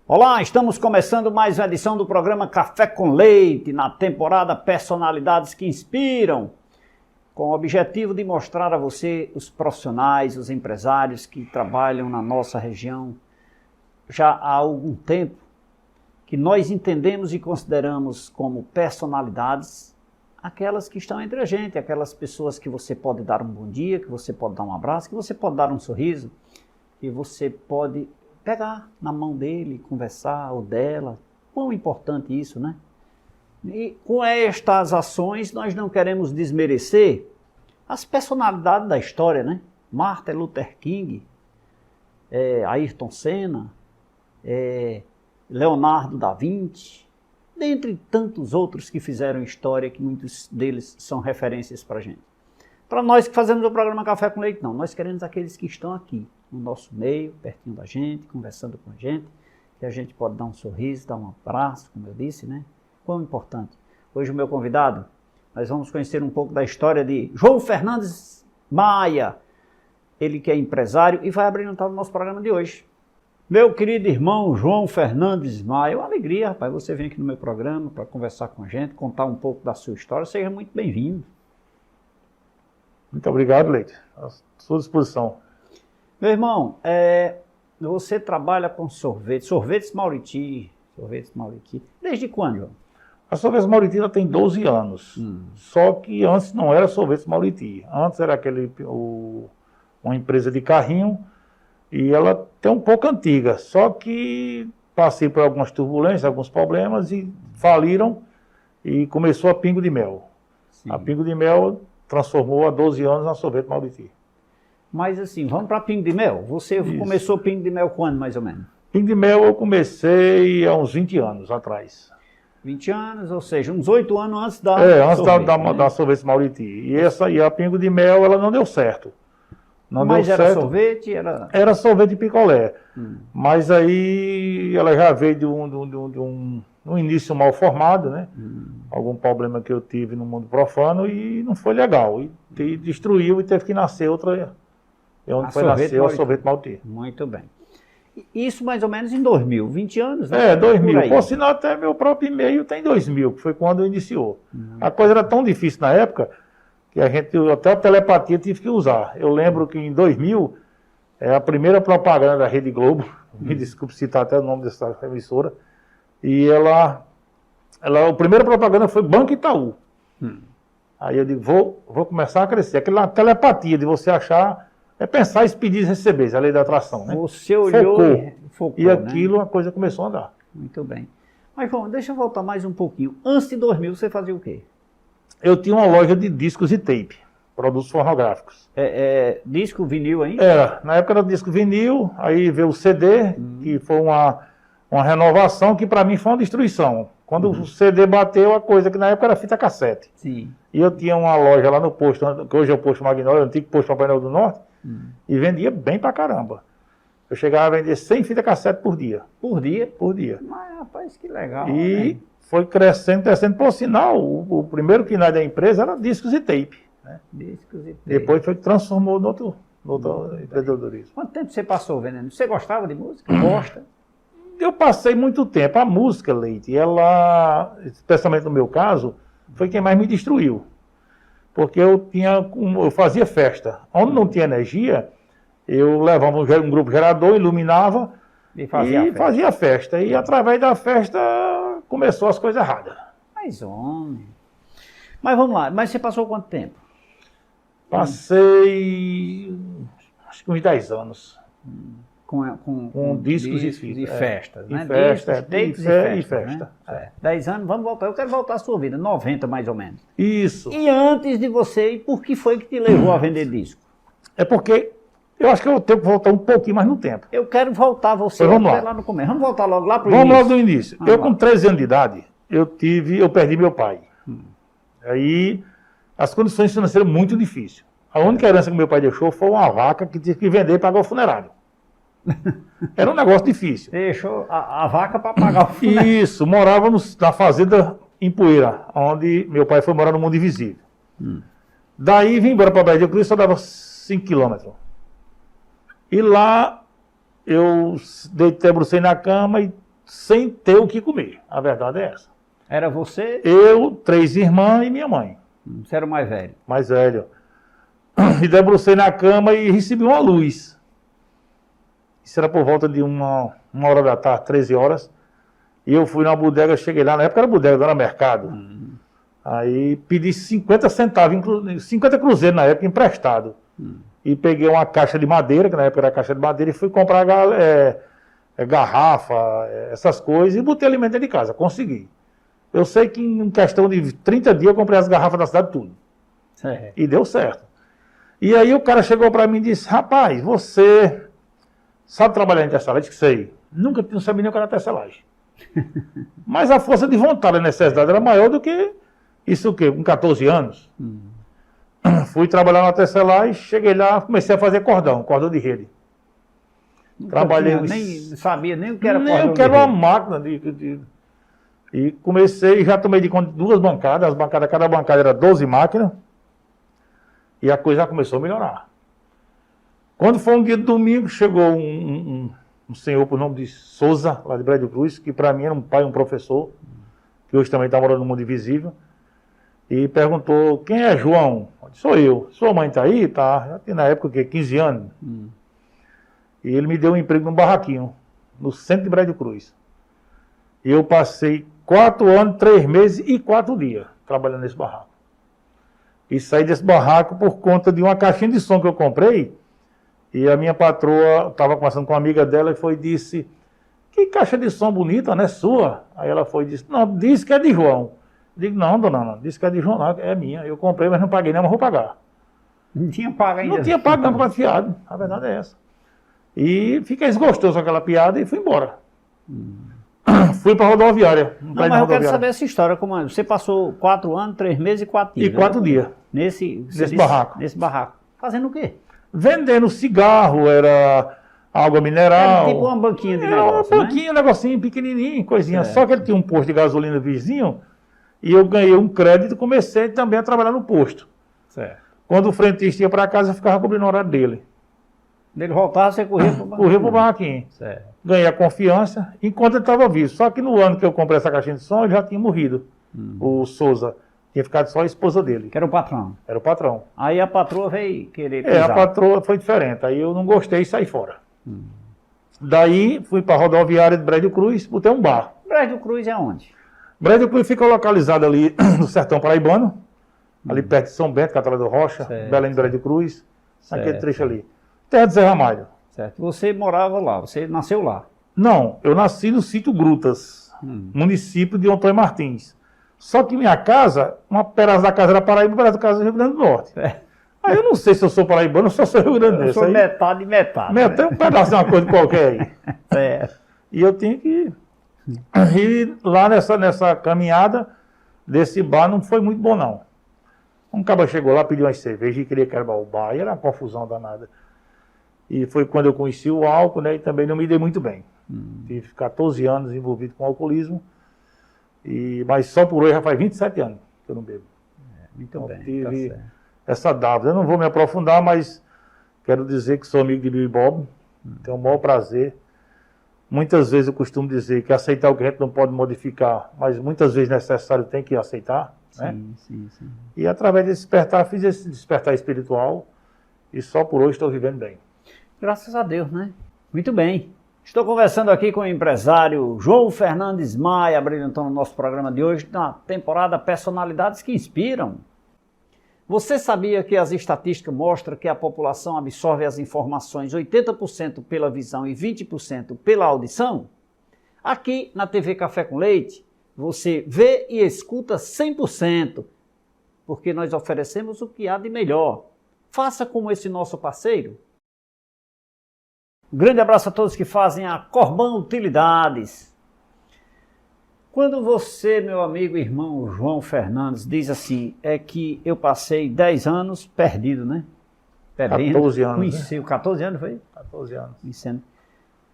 Olá, estamos começando mais uma edição do programa Café com Leite, na temporada Personalidades que Inspiram, com o objetivo de mostrar a você os profissionais, os empresários que trabalham na nossa região já há algum tempo, que nós entendemos e consideramos como personalidades, aquelas que estão entre a gente, aquelas pessoas que você pode dar um bom dia, que você pode dar um abraço, que você pode dar um sorriso, que você pode pegar na mão dele, conversar, ou dela. Quão importante isso, né? E com estas ações nós não queremos desmerecer as personalidades da história, né? Martin Luther King, Ayrton Senna, Leonardo da Vinci, dentre tantos outros que fizeram história, que muitos deles são referências para a gente. Para nós que fazemos o programa Café com Leite, não. Nós queremos aqueles que estão aqui, no nosso meio, pertinho da gente, conversando com a gente, que a gente pode dar um sorriso, dar um abraço, como eu disse, né? Quão importante. Hoje o meu convidado, nós vamos conhecer um pouco da história de João Fernandes Maia, ele que é empresário e vai abrilhantar o nosso programa de hoje. Meu querido irmão João Fernandes Maia, é uma alegria, rapaz, você vem aqui no meu programa para conversar com a gente, contar um pouco da sua história, seja muito bem-vindo. Muito obrigado, Leite, à sua disposição. Meu irmão, você trabalha com sorvetes Mauriti, desde quando, João? A Sorvetes Mauriti ela tem 12 anos, só que antes não era Sorvetes Mauriti, antes era uma empresa de carrinho e ela tem um pouco antiga, só que passei por algumas turbulências, alguns problemas e faliram e começou a Pingo de Mel. Sim. A Pingo de Mel transformou há 12 anos na Sorvete Mauriti. Mas assim, vamos para Pingo de Mel. Você começou Pingo de Mel quando, mais ou menos? Pingo de Mel eu comecei há uns 20 anos atrás. 20 anos, ou seja, uns 8 anos antes da da Sorvete Mauriti. E a Pingo de Mel, ela não deu certo. Mas era sorvete? Era sorvete de picolé. Mas aí ela já veio de um início mal formado, né? Algum problema que eu tive no mundo profano e não foi legal. E destruiu e teve que nascer outra. Onde foi nascer a Sorvete Mauriti. Muito bem. Isso mais ou menos em 2000, 20 anos, né? 2000. Por sinal, até meu próprio e-mail tem 2000, que foi quando iniciou. A coisa era tão difícil na época que até a telepatia tive que usar. Eu lembro que em 2000, a primeira propaganda da Rede Globo, me desculpe citar até o nome dessa emissora, e a primeira propaganda foi Banco Itaú. Aí eu digo, vou começar a crescer. Aquela telepatia de você achar, pensar, expedir e receber, a lei da atração, né? Você olhou focou, e aquilo, a coisa começou a andar. Muito bem. Mas, João, deixa eu voltar mais um pouquinho. Antes de 2000, você fazia o quê? Eu tinha uma loja de discos e tape, produtos fonográficos. Disco, vinil ainda? Era, na época era disco vinil, aí veio o CD, que foi uma renovação que para mim foi uma destruição. Quando o CD bateu, a coisa que na época era fita cassete. Sim. E eu tinha uma loja lá no posto, que hoje é o posto Magnólia, o antigo posto Papai Noel do Norte, e vendia bem pra caramba. Eu chegava a vender 100 fitas cassete por dia. Por dia? Por dia. Mas, rapaz, que legal. E foi crescendo. Por sinal, o primeiro que nós da empresa era discos e tape. Né? Discos e tape. Depois transformou no outro empreendedorismo. Quanto tempo você passou vendendo? Você gostava de música? Gosta? Eu passei muito tempo. A música, Leite, ela, especialmente no meu caso, foi quem mais me destruiu. Porque eu fazia festa. Onde não tinha energia, eu levava um grupo gerador, iluminava e fazia festa. E através da festa começou as coisas erradas. Mas, homem. Mas vamos lá, mas você passou quanto tempo? Passei, acho que uns 10 anos. Com discos e festas, né? E festa. Né? 10 anos, vamos voltar. Eu quero voltar à sua vida, 90 mais ou menos. Isso. E antes de você, por que foi que te levou a vender disco? É porque eu acho que eu tenho que voltar um pouquinho mais no tempo. Eu quero voltar você lá no começo. Vamos voltar logo lá para o início. Vamos logo do início. Com 13 anos de idade, eu perdi meu pai. Aí as condições financeiras muito difíceis. A única herança que meu pai deixou foi uma vaca que tive que vender e pagar o funerário. Era um negócio difícil. Deixou a vaca para pagar o funerário. Isso, morávamos na fazenda em Poeira, onde meu pai foi morar no mundo invisível. Daí vim embora para a Bahia de Cristo, só dava 5 quilômetros. E lá eu debrucei na cama e sem ter o que comer. A verdade é essa. Era você? Eu, 3 irmãs e minha mãe. Você era o mais velho. Mais velho. Me debrucei na cama e recebi uma luz. Isso era por volta de uma hora da tarde, 13 horas. E eu fui na bodega, cheguei lá, na época era bodega, não era mercado. Aí pedi 50 centavos, 50 cruzeiros na época, emprestado. E peguei uma caixa de madeira, que na época era caixa de madeira, e fui comprar garrafa, essas coisas, e botei alimento dentro de casa. Consegui. Eu sei que em questão de 30 dias eu comprei as garrafas da cidade tudo. E deu certo. E aí o cara chegou para mim e disse, rapaz, você sabe trabalhar em tecelagem? Que sei. Nunca não sabia nem o que era tecelagem. Mas a força de vontade, a necessidade era maior do que isso o quê? Com 14 anos. Fui trabalhar na tecelagem, cheguei lá, comecei a fazer cordão de rede. Trabalhei nem sabia nem o que era cordão. Nem o que era uma máquina E comecei, já tomei de conta de 2 bancadas, cada bancada era 12 máquinas, e a coisa já começou a melhorar. Quando foi um dia de domingo, chegou um senhor por nome de Souza, lá de Brejo Cruz, que para mim era um pai, um professor, que hoje também está morando no mundo invisível, e perguntou, quem é João? Eu disse, sou eu. Sua mãe está aí? Tá. Já tinha na época, o quê? 15 anos. E ele me deu um emprego num barraquinho, no centro de Brejo Cruz. E eu passei 4 anos, 3 meses e 4 dias trabalhando nesse barraco. E saí desse barraco por conta de uma caixinha de som que eu comprei. E a minha patroa estava conversando com uma amiga dela e foi e disse, que caixa de som bonita, né? Sua? Aí ela foi e disse, não, disse que é de João. Eu digo, não, dona Ana, disse que é de João, não, é minha. Eu comprei, mas não paguei, não, mas vou pagar. Não tinha pago ainda? Não tinha pago, não, para fiado. A verdade é essa. E fiquei desgostoso com aquela piada e fui embora. Fui para a rodoviária. Não, mas eu quero saber essa história. Como é? Você passou 4 anos, 3 meses e 4 dias. E 4 dias. Nesse barraco. Nesse barraco. Fazendo o quê? Vendendo cigarro, era água mineral. Era tipo uma banquinha de era negócio, uma banquinha, um negocinho pequenininho, coisinha. Certo. Só que ele tinha um posto de gasolina vizinho e eu ganhei um crédito e comecei também a trabalhar no posto. Certo. Quando o frentista ia para casa, eu ficava cobrindo o horário dele. Ele voltava, você corria para o barraquinho. Corria para o barraquinho. Certo. Ganhei a confiança enquanto ele estava vivo. Só que no ano que eu comprei essa caixinha de som, ele já tinha morrido. O Souza. Tinha ficado só a esposa dele. Que era o patrão. Era o patrão. Aí a patroa veio querer pisar. A patroa foi diferente. Aí eu não gostei e saí fora. Daí fui para a rodoviária de Brejo Cruz, botei um bar. Brejo Cruz é onde? Brejo Cruz fica localizado ali no sertão paraibano, ali perto de São Bento, Catalã do Rocha, Certo. Belém de Brejo Cruz, aquele Certo. trecho ali. Terra de Zé Ramalho. Certo. Você morava lá, você nasceu lá. Não, eu nasci no sítio Grutas, município de Antônio Martins. Só que minha casa, uma pedaço da casa era Paraíba, um pedaço da casa era Rio Grande do Norte. Aí eu não sei se eu sou paraibano ou se eu sou Rio Grande do Norte. Eu sou metade e metade. Metade, um pedaço de uma coisa qualquer aí. Certo. E eu tinha que ir lá nessa caminhada desse bar, não foi muito bom não. Um cara chegou lá, pediu umas cervejas e queria quebrar o bar, e era uma confusão danada. E foi quando eu conheci o álcool, né, e também não me dei muito bem. Tive 14 anos envolvido com alcoolismo, mas só por hoje já faz 27 anos que eu não bebo. Muito Então, bem, tive tá certo. essa dávida. Eu não vou me aprofundar, mas quero dizer que sou amigo de Bill e Bob, tenho o maior prazer. Muitas vezes eu costumo dizer que aceitar o que a gente não pode modificar, mas muitas vezes necessário tem que aceitar. Né? Sim. E através desse despertar, fiz esse despertar espiritual e só por hoje estou vivendo bem. Graças a Deus, né? Muito bem. Estou conversando aqui com o empresário João Fernandes Maia, brilhantando o nosso programa de hoje, na temporada Personalidades que Inspiram. Você sabia que as estatísticas mostram que a população absorve as informações 80% pela visão e 20% pela audição? Aqui na TV Café com Leite, você vê e escuta 100%, porque nós oferecemos o que há de melhor. Faça como esse nosso parceiro. Um grande abraço a todos que fazem a Corban Utilidades. Quando você, meu amigo e irmão João Fernandes, diz assim, é que eu passei 10 anos perdido, né? Perdendo. 14 anos, Conheci, né? 14 anos, foi? 14 anos. Conhecendo.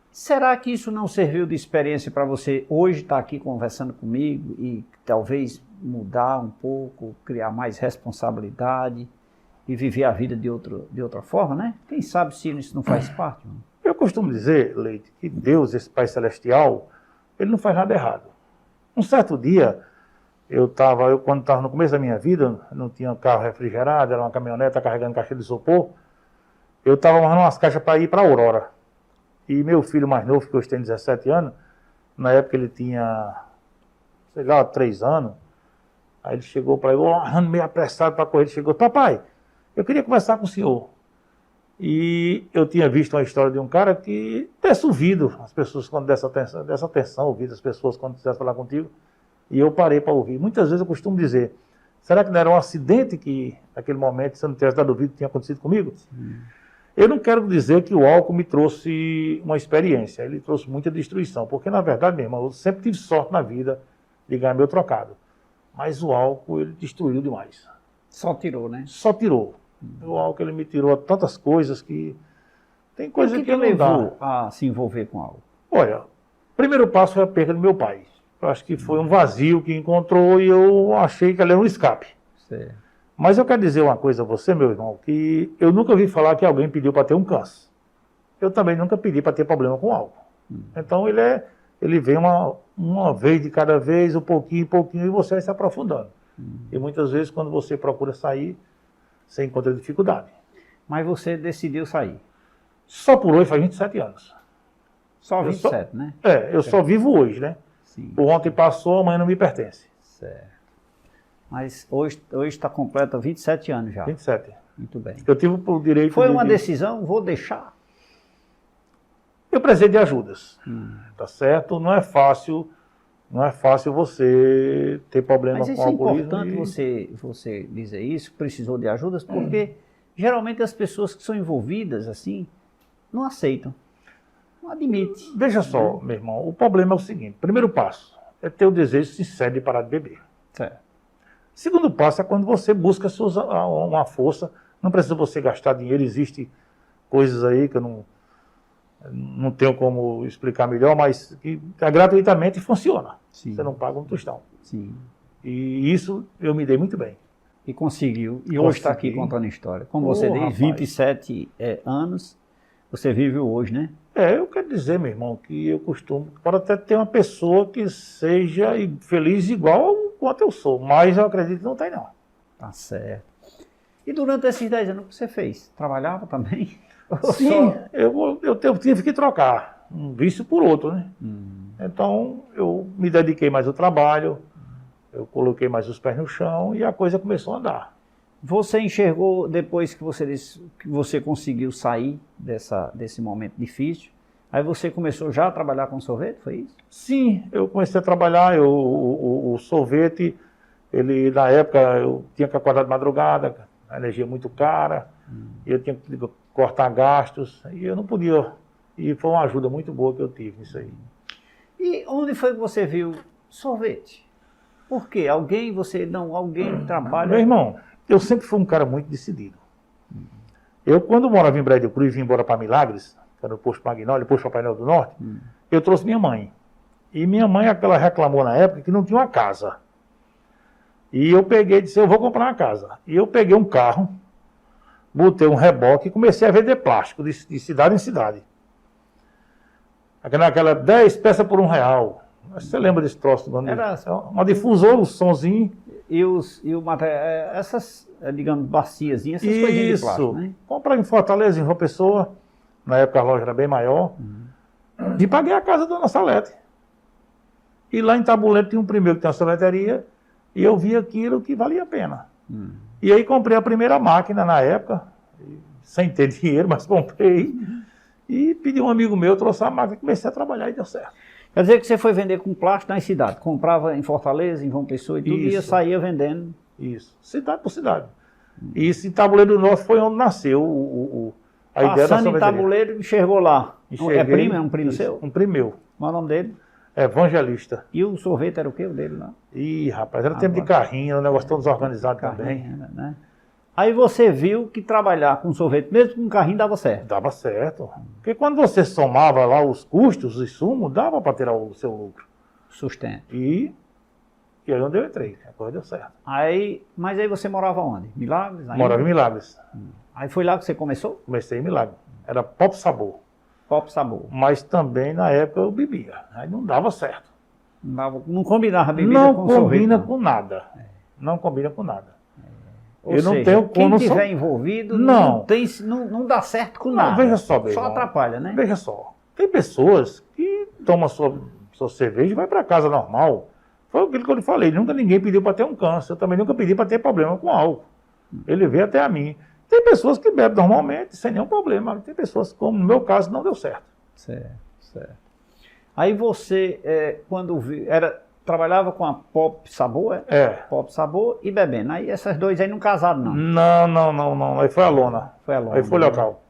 Será que isso não serviu de experiência para você hoje estar aqui conversando comigo e talvez mudar um pouco, criar mais responsabilidade e viver a vida de outra forma, né? Quem sabe se isso não faz parte? Mano? Eu costumo dizer, Leite, que Deus, esse Pai Celestial, ele não faz nada errado. Um certo dia, quando estava no começo da minha vida, não tinha carro refrigerado, era uma caminhonete carregando caixa de isopor, eu estava amarrando umas caixas para ir para Aurora. E meu filho mais novo, que hoje tem 17 anos, na época ele tinha, sei lá, 3 anos, aí ele chegou para eu amarrando meio apressado para correr, ele chegou, papai, eu queria conversar com o senhor. E eu tinha visto uma história de um cara que desse ouvido as pessoas quando dessa atenção, ouvido as pessoas quando quisessem falar contigo, e eu parei para ouvir. Muitas vezes eu costumo dizer, será que não era um acidente que, naquele momento, se eu não tivesse dado ouvido, tinha acontecido comigo? Sim. Eu não quero dizer que o álcool me trouxe uma experiência, ele trouxe muita destruição, porque na verdade, meu irmão, eu sempre tive sorte na vida de ganhar meu trocado, mas o álcool, ele destruiu demais. Só tirou, né? Só tirou. O álcool, ele me tirou tantas coisas que... Tem coisa que não levou a se envolver com álcool? Olha, o primeiro passo foi a perda do meu pai. Eu acho que foi um vazio que encontrou e eu achei que ali era um escape. Certo. Mas eu quero dizer uma coisa a você, meu irmão, que eu nunca vi falar que alguém pediu para ter um câncer. Eu também nunca pedi para ter problema com álcool. Então ele vem uma vez de cada vez, um pouquinho, e você vai se aprofundando. E muitas vezes quando você procura sair, você encontra dificuldade. Mas você decidiu sair? Só por hoje faz 27 anos. Só 27, né? Eu só vivo hoje, né? Sim. O ontem passou, amanhã não me pertence. Certo. Mas hoje está completo 27 anos já. 27. Muito bem. Eu tive o direito Foi uma decisão, vou deixar? Eu precisei de ajudas. Tá certo? Não é fácil você ter problema com o alcoolismo. Mas isso é importante você dizer isso, precisou de ajudas, porque geralmente as pessoas que são envolvidas assim, não aceitam, não admitem. Veja só, meu irmão, o problema é o seguinte, primeiro passo é ter o desejo sincero de parar de beber. Certo. Segundo passo é quando você busca uma força, não precisa você gastar dinheiro, existe coisas aí que eu não tenho como explicar melhor, mas que gratuitamente funciona. Sim. Você não paga um tostão. Sim. E isso eu me dei muito bem. E conseguiu. E hoje está aqui contando a história. Como você diz, 27 anos, você vive hoje, né? Eu quero dizer, meu irmão, que eu costumo, pode até ter uma pessoa que seja feliz igual quanto eu sou, mas eu acredito que não tem, não. Tá certo. E durante esses 10 anos que você fez? Trabalhava também? Sim, eu tive que trocar um vício por outro, né? Então, eu me dediquei mais ao trabalho, eu coloquei mais os pés no chão e a coisa começou a andar. Você enxergou, depois que você disse que você conseguiu sair desse momento difícil, aí você começou já a trabalhar com sorvete, foi isso? Sim, eu comecei a trabalhar, o sorvete, ele na época eu tinha que acordar de madrugada, a energia muito cara, e eu tinha que cortar gastos, e eu não podia, e foi uma ajuda muito boa que eu tive nisso aí. E onde foi que você viu sorvete? Por quê? Alguém trabalha... Meu irmão, eu sempre fui um cara muito decidido. Eu, quando morava em Brejo Cruz e vim embora para Milagres, que era no posto Magnólia, depois para Painel do Norte, eu trouxe minha mãe. E minha mãe, ela reclamou na época que não tinha uma casa. E eu peguei e disse, eu vou comprar uma casa. E eu peguei um carro, botei um reboque e comecei a vender plástico de cidade em cidade. Naquela 10 peças por R$1. Você lembra desse troço? Era uma difusora, um sonzinho. E o material, essas, digamos, baciazinhas, essas coisinhas de plástico, né? Comprei em Fortaleza, em João Pessoa. Na época a loja era bem maior. E paguei a casa da Dona Salete. E lá em Tabuleiro tinha um primeiro que tem uma sorveteria. E eu vi aquilo que valia a pena. E aí comprei a primeira máquina na época, sem ter dinheiro, mas comprei. E pedi um amigo meu, trouxe a máquina, comecei a trabalhar e deu certo. Quer dizer que você foi vender com plástico na cidade, comprava em Fortaleza, em João Pessoa e tudo, e saía vendendo. Isso, cidade por cidade. E isso em Tabuleiro do Norte foi onde nasceu a ideia da sorveteria. Passando em Tabuleiro, enxergou lá. Enxerguei, É um primo seu? Um primo meu. Qual é o nome dele? Evangelista. E o sorvete era o quê, o dele lá? Ih, rapaz, era tempo de carrinho, era um negócio todo desorganizado também. Né? Aí você viu que trabalhar com sorvete, mesmo com carrinho, dava certo. Dava certo. Porque quando você somava lá os custos, os insumos, dava para tirar o seu lucro. Sustento. E aí onde eu entrei, a coisa deu certo. Mas aí você morava onde? Milagres? Morava em Milagres. Aí foi lá que você começou? Comecei em Milagres. Era Pop Sabor. Pop Sabor. Mas também, na época, eu bebia. Aí não dava certo. Não combinava bebida Não com sorvete. combina com nada. Não combina com nada. Ou Eu seja, não tenho quem como... estiver envolvido Não. Não dá certo com nada. Veja só, meu Só irmão. atrapalha, né? Veja só. Tem pessoas que tomam sua cerveja e vai para casa normal. Foi aquilo que eu lhe falei. Nunca ninguém pediu para ter um câncer. Eu também nunca pedi para ter problema com álcool. Ele veio até a mim. Tem pessoas que bebem normalmente, sem nenhum problema. Tem pessoas, como no meu caso, não deu certo. Certo, certo. Aí você, trabalhava com a Pop Sabor, É. Pop Sabor e bebendo. Aí essas dois aí não casaram, não. Não. Aí foi a lona. Foi a lona. Aí foi local.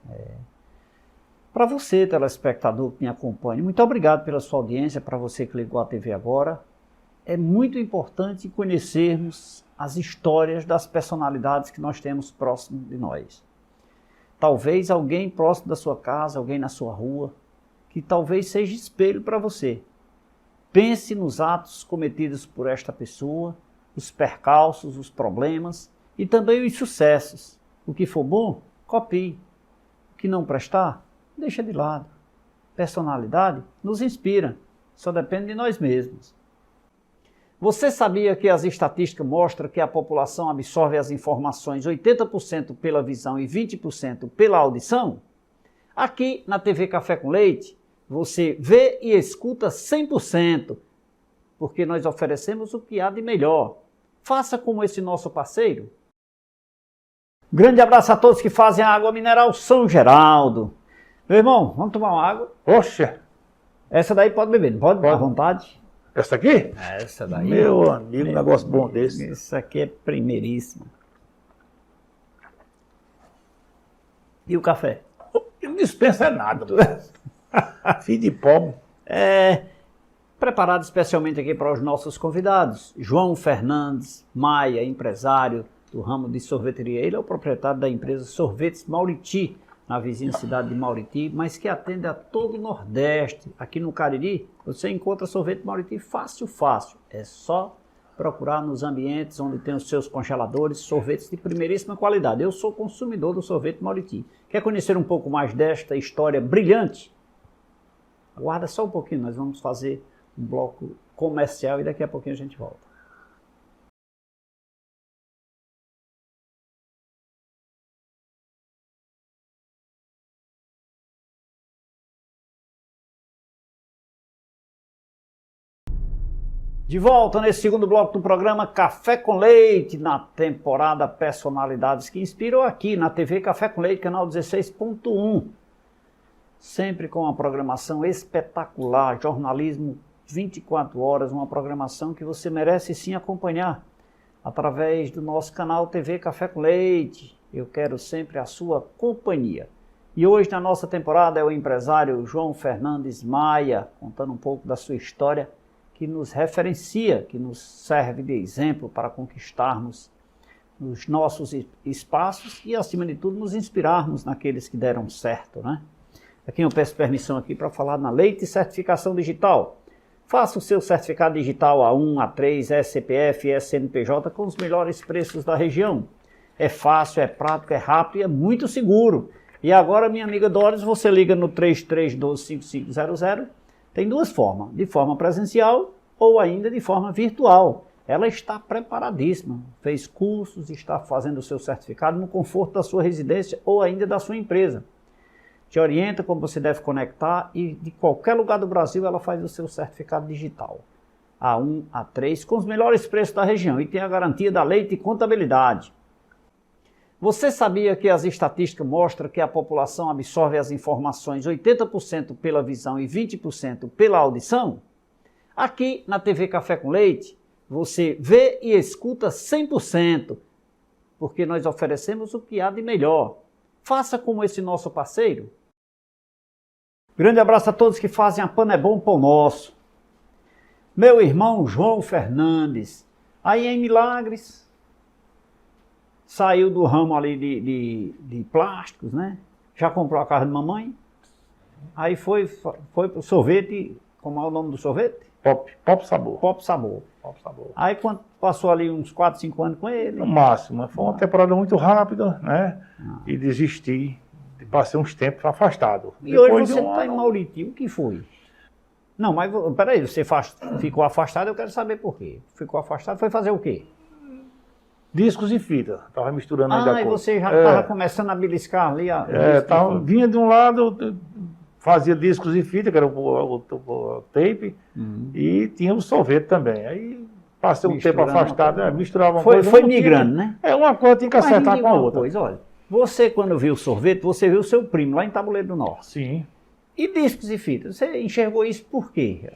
Para você, telespectador que me acompanha, muito obrigado pela sua audiência, para você que ligou a TV agora. É muito importante conhecermos as histórias das personalidades que nós temos próximo de nós. Talvez alguém próximo da sua casa, alguém na sua rua, que talvez seja espelho para você. Pense nos atos cometidos por esta pessoa, os percalços, os problemas e também os sucessos. O que for bom, copie. O que não prestar, deixa de lado. Personalidade nos inspira, só depende de nós mesmos. Você sabia que as estatísticas mostram que a população absorve as informações 80% pela visão e 20% pela audição? Aqui na TV Café com Leite, você vê e escuta 100%, porque nós oferecemos o que há de melhor. Faça como esse nosso parceiro. Grande abraço a todos que fazem a água mineral São Geraldo. Meu irmão, vamos tomar uma água? Oxa! Essa daí pode beber, não pode? À vontade. Essa aqui? Essa daí. Meu amigo, um negócio bom desse. Isso aqui é primeiríssimo. E o café? Não dispensa nada. Filho de pobre. Preparado especialmente aqui para os nossos convidados. João Fernandes Maia, empresário do ramo de sorveteria. Ele é o proprietário da empresa Sorvetes Mauriti, na vizinha cidade de Mauriti, mas que atende a todo o Nordeste. Aqui no Cariri, você encontra sorvete Mauriti fácil. É só procurar nos ambientes onde tem os seus congeladores, sorvetes de primeiríssima qualidade. Eu sou consumidor do sorvete Mauriti. Quer conhecer um pouco mais desta história brilhante? Aguarda só um pouquinho, nós vamos fazer um bloco comercial e daqui a pouquinho a gente volta. De volta nesse segundo bloco do programa Café com Leite, na temporada Personalidades que Inspiram, aqui na TV Café com Leite, canal 16.1. Sempre com uma programação espetacular, jornalismo 24 horas, uma programação que você merece sim acompanhar através do nosso canal TV Café com Leite. Eu quero sempre a sua companhia. E hoje na nossa temporada é o empresário João Fernandes Maia, contando um pouco da sua história, que nos referencia, que nos serve de exemplo para conquistarmos os nossos espaços e, acima de tudo, nos inspirarmos naqueles que deram certo, né? Aqui eu peço permissão aqui para falar na Leite Certificação Digital. Faça o seu certificado digital A1, A3, SCPF e SNPJ com os melhores preços da região. É fácil, é prático, é rápido e é muito seguro. E agora, minha amiga Doris, você liga no 3312-5500. Tem duas formas, de forma presencial ou ainda de forma virtual. Ela está preparadíssima, fez cursos, está fazendo o seu certificado no conforto da sua residência ou ainda da sua empresa. Te orienta como você deve conectar e de qualquer lugar do Brasil ela faz o seu certificado digital. A1, A3, com os melhores preços da região e tem a garantia da Leite Contabilidade. Você sabia que as estatísticas mostram que a população absorve as informações 80% pela visão e 20% pela audição? Aqui na TV Café com Leite, você vê e escuta 100%, porque nós oferecemos o que há de melhor. Faça como esse nosso parceiro. Grande abraço a todos que fazem a Pão é Bom, Pão Nosso. Meu irmão João Fernandes, aí em Milagres, saiu do ramo ali de plásticos, né? Já comprou a casa de mamãe. Aí foi pro sorvete, como é o nome do sorvete? Pop Sabor. Pop Sabor. Pop Sabor. Aí quando passou ali uns 4, 5 anos com ele. No máximo. Foi uma temporada muito rápida, né? E desisti passei uns tempos afastado. E hoje você está em Mauriti, o que foi? Não, mas peraí, você ficou afastado, eu quero saber por quê. Ficou afastado, foi fazer o quê? Discos e fita, estava misturando ainda a coisa. E você já estava começando a beliscar ali? Vinha de um lado, fazia discos e fita, que era o tape, e tinha o sorvete também. Aí passei um tempo afastado, misturava uma coisa. Foi migrando, né? Uma coisa tinha que acertar com a outra. Olha, você quando viu o sorvete, você viu o seu primo lá em Tabuleiro do Norte. Sim. E discos e fitas? Você enxergou isso por quê?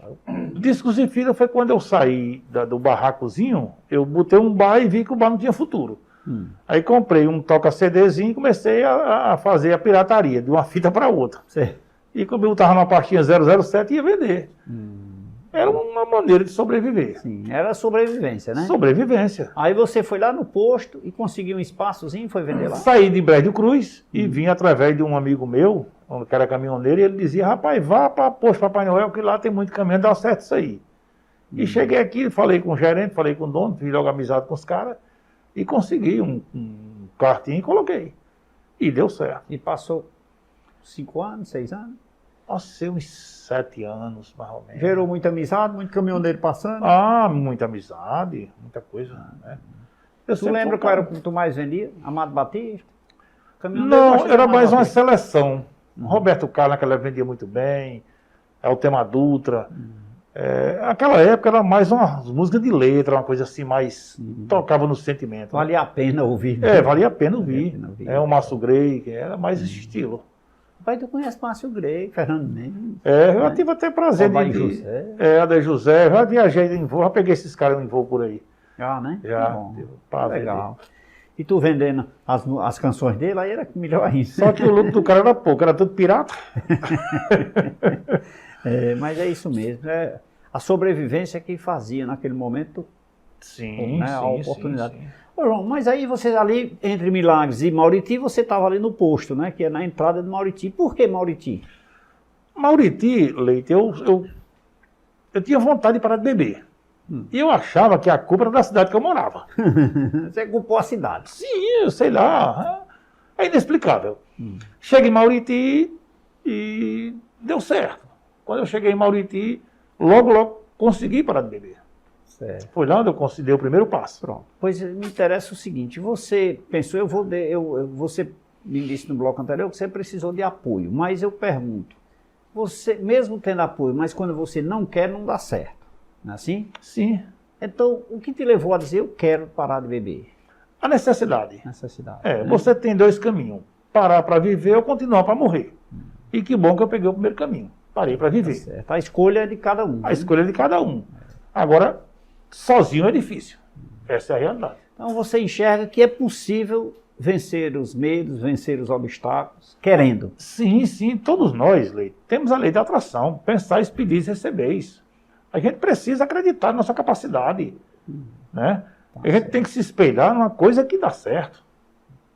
Discos e fitas foi quando eu saí do barracozinho, eu botei um bar e vi que o bar não tinha futuro. Aí comprei um toca-CDzinho e comecei a fazer a pirataria, de uma fita para outra. Certo. E como eu estava na pastinha 007, ia vender. Era uma maneira de sobreviver. Sim, era sobrevivência, né? Sobrevivência. Aí você foi lá no posto e conseguiu um espaçozinho e foi vender lá? Saí de Brejo Cruz e vim através de um amigo meu, que era caminhoneiro, e ele dizia, rapaz, vá para posto Papai Noel, que lá tem muito caminhão, dá certo isso aí. E cheguei aqui, falei com o gerente, falei com o dono, fiz logo amizade com os caras, e consegui um cartinho e coloquei. E deu certo. E passou 5 anos, 6 anos? Passei uns 7 anos, mais ou menos. Gerou muita amizade, muito caminhoneiro passando? Muita amizade, muita coisa. Né? Tu lembra qual era o que tu mais vendia? Amado Batista? Não, era mais uma seleção. Roberto Carlos, naquela época, vendia muito bem. Altemar Dutra. Aquela época era mais umas músicas de letra, uma coisa assim, mais... Tocava no sentimento. Valia a pena ouvir. Né? Valia a pena ouvir. O Márcio Grey, que era mais esse estilo. Pai, tu conhece Márcio Grey, Fernando Mendes. Eu tive até prazer de... Adair José. Já viajei em voo, já peguei esses caras em voo por aí. Já, né? Já. Legal. E tu vendendo as canções dele, aí era melhor ainda. Só que o lucro do cara era pouco, era tudo pirata. Mas é isso mesmo. A sobrevivência que fazia naquele momento. Sim, né, a oportunidade. Sim. Ô, João, mas aí você ali, entre Milagres e Mauriti, você estava ali no posto, né? Que é na entrada de Mauriti. Por que Mauriti? Mauriti, Leite, eu tinha vontade de parar de beber. E eu achava que a culpa era da cidade que eu morava. Você culpou a cidade? Sim, eu sei lá. É inexplicável. Cheguei em Mauriti e deu certo. Quando eu cheguei em Mauriti, logo consegui parar de beber. Certo. Foi lá onde eu dei o primeiro passo. Pronto. Pois me interessa o seguinte, você pensou, você me disse no bloco anterior que você precisou de apoio, mas eu pergunto, você, mesmo tendo apoio, mas quando você não quer, não dá certo, não é assim? Sim. Então, o que te levou a dizer, eu quero parar de beber? A necessidade. Né? Você tem 2 caminhos, parar para viver ou continuar para morrer. E que bom que eu peguei o primeiro caminho, parei para viver. Certo. A escolha é de cada um. A escolha é de cada um. Agora, sozinho é difícil. Essa é a realidade. Então você enxerga que é possível vencer os medos, vencer os obstáculos, querendo. Sim, todos nós, Leite, temos a lei da atração. Pensar, pedis e recebeis. A gente precisa acreditar na nossa capacidade. Né? A gente tem que se espelhar numa coisa que dá certo.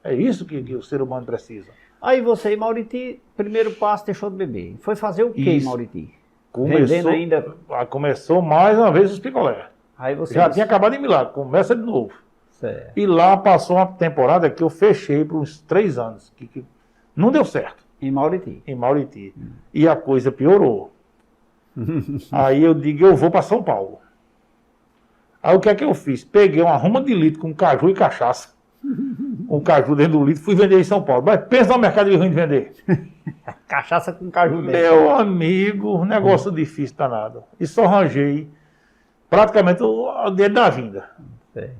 É isso que o ser humano precisa. Aí você, em Mauriti, primeiro passo, deixou de beber. Foi fazer o que em Mauriti? Começou mais uma vez os picolé. Aí você já tinha acabado em Milagre, começa de novo. Certo. E lá passou uma temporada que eu fechei por uns 3 anos, que não deu certo. Em Mauriti? Em Mauriti. E a coisa piorou. Aí eu digo, eu vou para São Paulo. Aí o que é que eu fiz? Peguei uma ruma de litro com caju e cachaça. Com caju dentro do litro, fui vender em São Paulo. Mas pensa no mercado de ruim de vender. Cachaça com caju dentro. Meu amigo, negócio difícil danado. E só arranjei praticamente o dinheiro da vinda.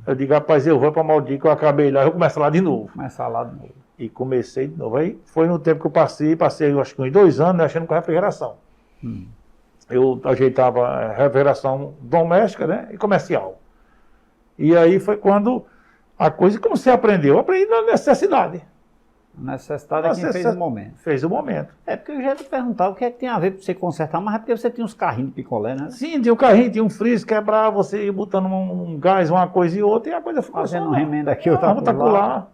Eu digo, rapaz, eu vou para Mauriti, que eu acabei lá, eu vou começar lá de novo. Começar lá de novo. E comecei de novo. Aí foi no tempo que eu passei acho que uns 2 anos, mexendo com refrigeração. Eu ajeitava refrigeração doméstica, né, e comercial. E aí foi quando a coisa, como você aprendeu? Eu aprendi na necessidade. A necessidade é quem fez o momento. Fez o momento. É porque eu já ia te perguntar o que é que tem a ver para você consertar, mas é porque você tinha uns carrinhos de picolé, né? Sim, tinha um carrinho, tinha um freezer, quebrava, você ia botando um gás, uma coisa e outra, e a coisa ficou fazendo um remendo aqui, outra lá.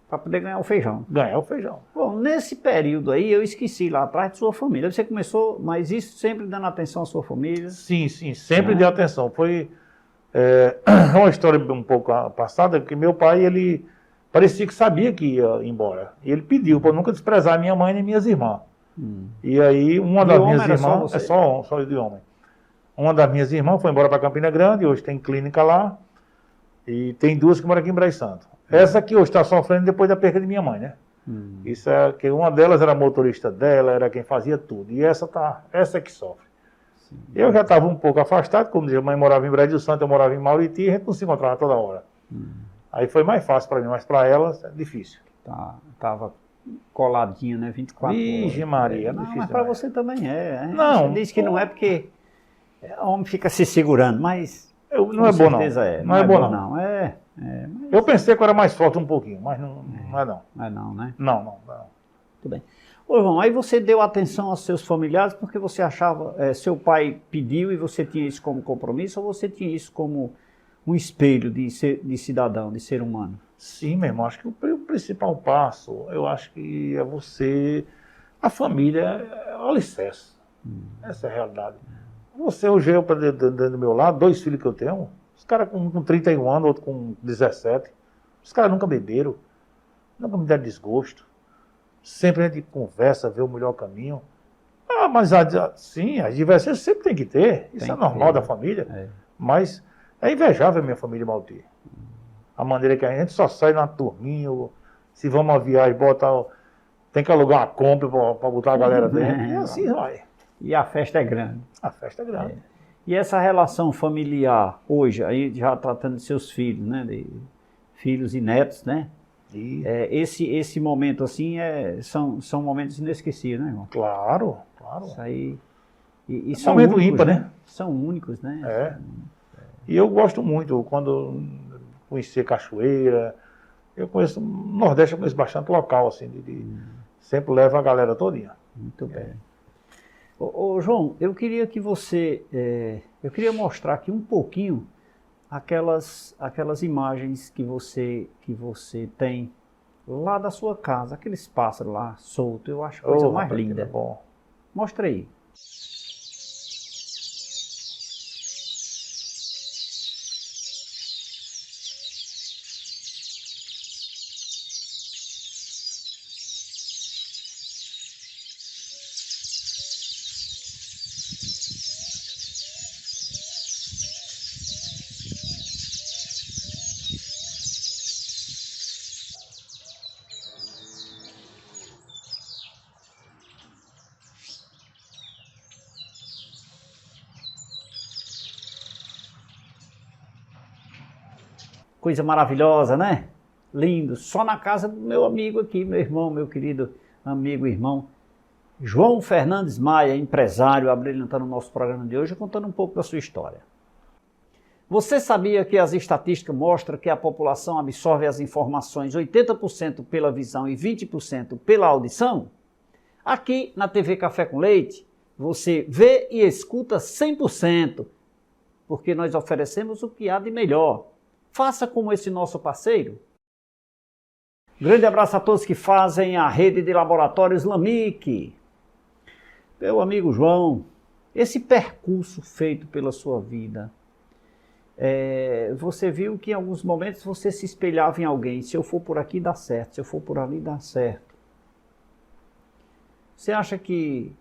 Para poder ganhar o feijão. Ganhar o feijão. Bom, nesse período aí, eu esqueci lá atrás de sua família. Você começou, mas isso sempre dando atenção à sua família? Sim, sempre deu atenção. Foi uma história um pouco passada, que meu pai, ele parecia que sabia que ia embora. E ele pediu para eu nunca desprezar minha mãe nem minhas irmãs. E aí uma das minhas irmãs, só de homem. Uma das minhas irmãs foi embora para Campina Grande, hoje tem clínica lá, e tem duas que moram aqui em Braz Santo. Essa aqui hoje está sofrendo depois da perda de minha mãe, né? Isso é que uma delas era motorista dela, era quem fazia tudo. E essa é que sofre. Sim. Eu já estava um pouco afastado, como minha mãe morava em Braz Santo, eu morava em Mauriti, e a gente não se encontrava toda hora. Aí foi mais fácil para mim, mas para elas é difícil. Tava coladinho, né? 24 horas. Virgem Maria, não, difícil. Mas para você também é. Não. Você diz que não é porque o homem fica se segurando, mas não é bom não. Não é bom não. Mas... Eu pensei que eu era mais forte um pouquinho, mas não é não. Não é não, né? Não. Muito bem. Ô, João, aí você deu atenção aos seus familiares porque você achava, seu pai pediu e você tinha isso como compromisso, ou você tinha isso como um espelho de cidadão, de ser humano? Sim, meu irmão, acho que o principal passo, eu acho que é você, a família é o alicerce. Essa é a realidade. Você, hoje eu, do meu lado, 2 filhos que eu tenho, os caras com 31 anos, outro com 17, os caras nunca beberam, nunca me deram desgosto. Sempre a gente conversa, vê o melhor caminho. Mas sim, as diversões sempre tem que ter, isso é normal da família, mas é invejável a minha família Malti. A maneira que a gente só sai na turminha, se vamos a viagem, tem que alugar uma Kombi para botar a galera dentro, e assim vai. E a festa é grande. A festa é grande. E essa relação familiar, hoje, aí já tratando de seus filhos, né, de filhos e netos, né? Esse momento assim são momentos inesquecíveis, né, irmão? Claro. Isso aí. E são momento únicos, ímpar, né? São únicos, né? E eu gosto muito, quando conheci cachoeira, eu conheço, no Nordeste eu conheço bastante local, assim, sempre levo a galera todinha. Muito bem. Ô, João, eu queria que você, eu queria mostrar aqui um pouquinho aquelas imagens que você tem lá da sua casa, aqueles pássaros lá soltos, eu acho a coisa mais linda. Bom. Mostra aí. Coisa maravilhosa, né? Lindo. Só na casa do meu amigo aqui, meu irmão, meu querido amigo e irmão, João Fernandes Maia, empresário, abrilhantando o nosso programa de hoje, contando um pouco da sua história. Você sabia que as estatísticas mostram que a população absorve as informações 80% pela visão e 20% pela audição? Aqui na TV Café com Leite, você vê e escuta 100%, porque nós oferecemos o que há de melhor. Faça como esse nosso parceiro. Grande abraço a todos que fazem a rede de laboratórios LAMIC. Meu amigo João, esse percurso feito pela sua vida, você viu que em alguns momentos você se espelhava em alguém. Se eu for por aqui dá certo, se eu for por ali dá certo. Você acha que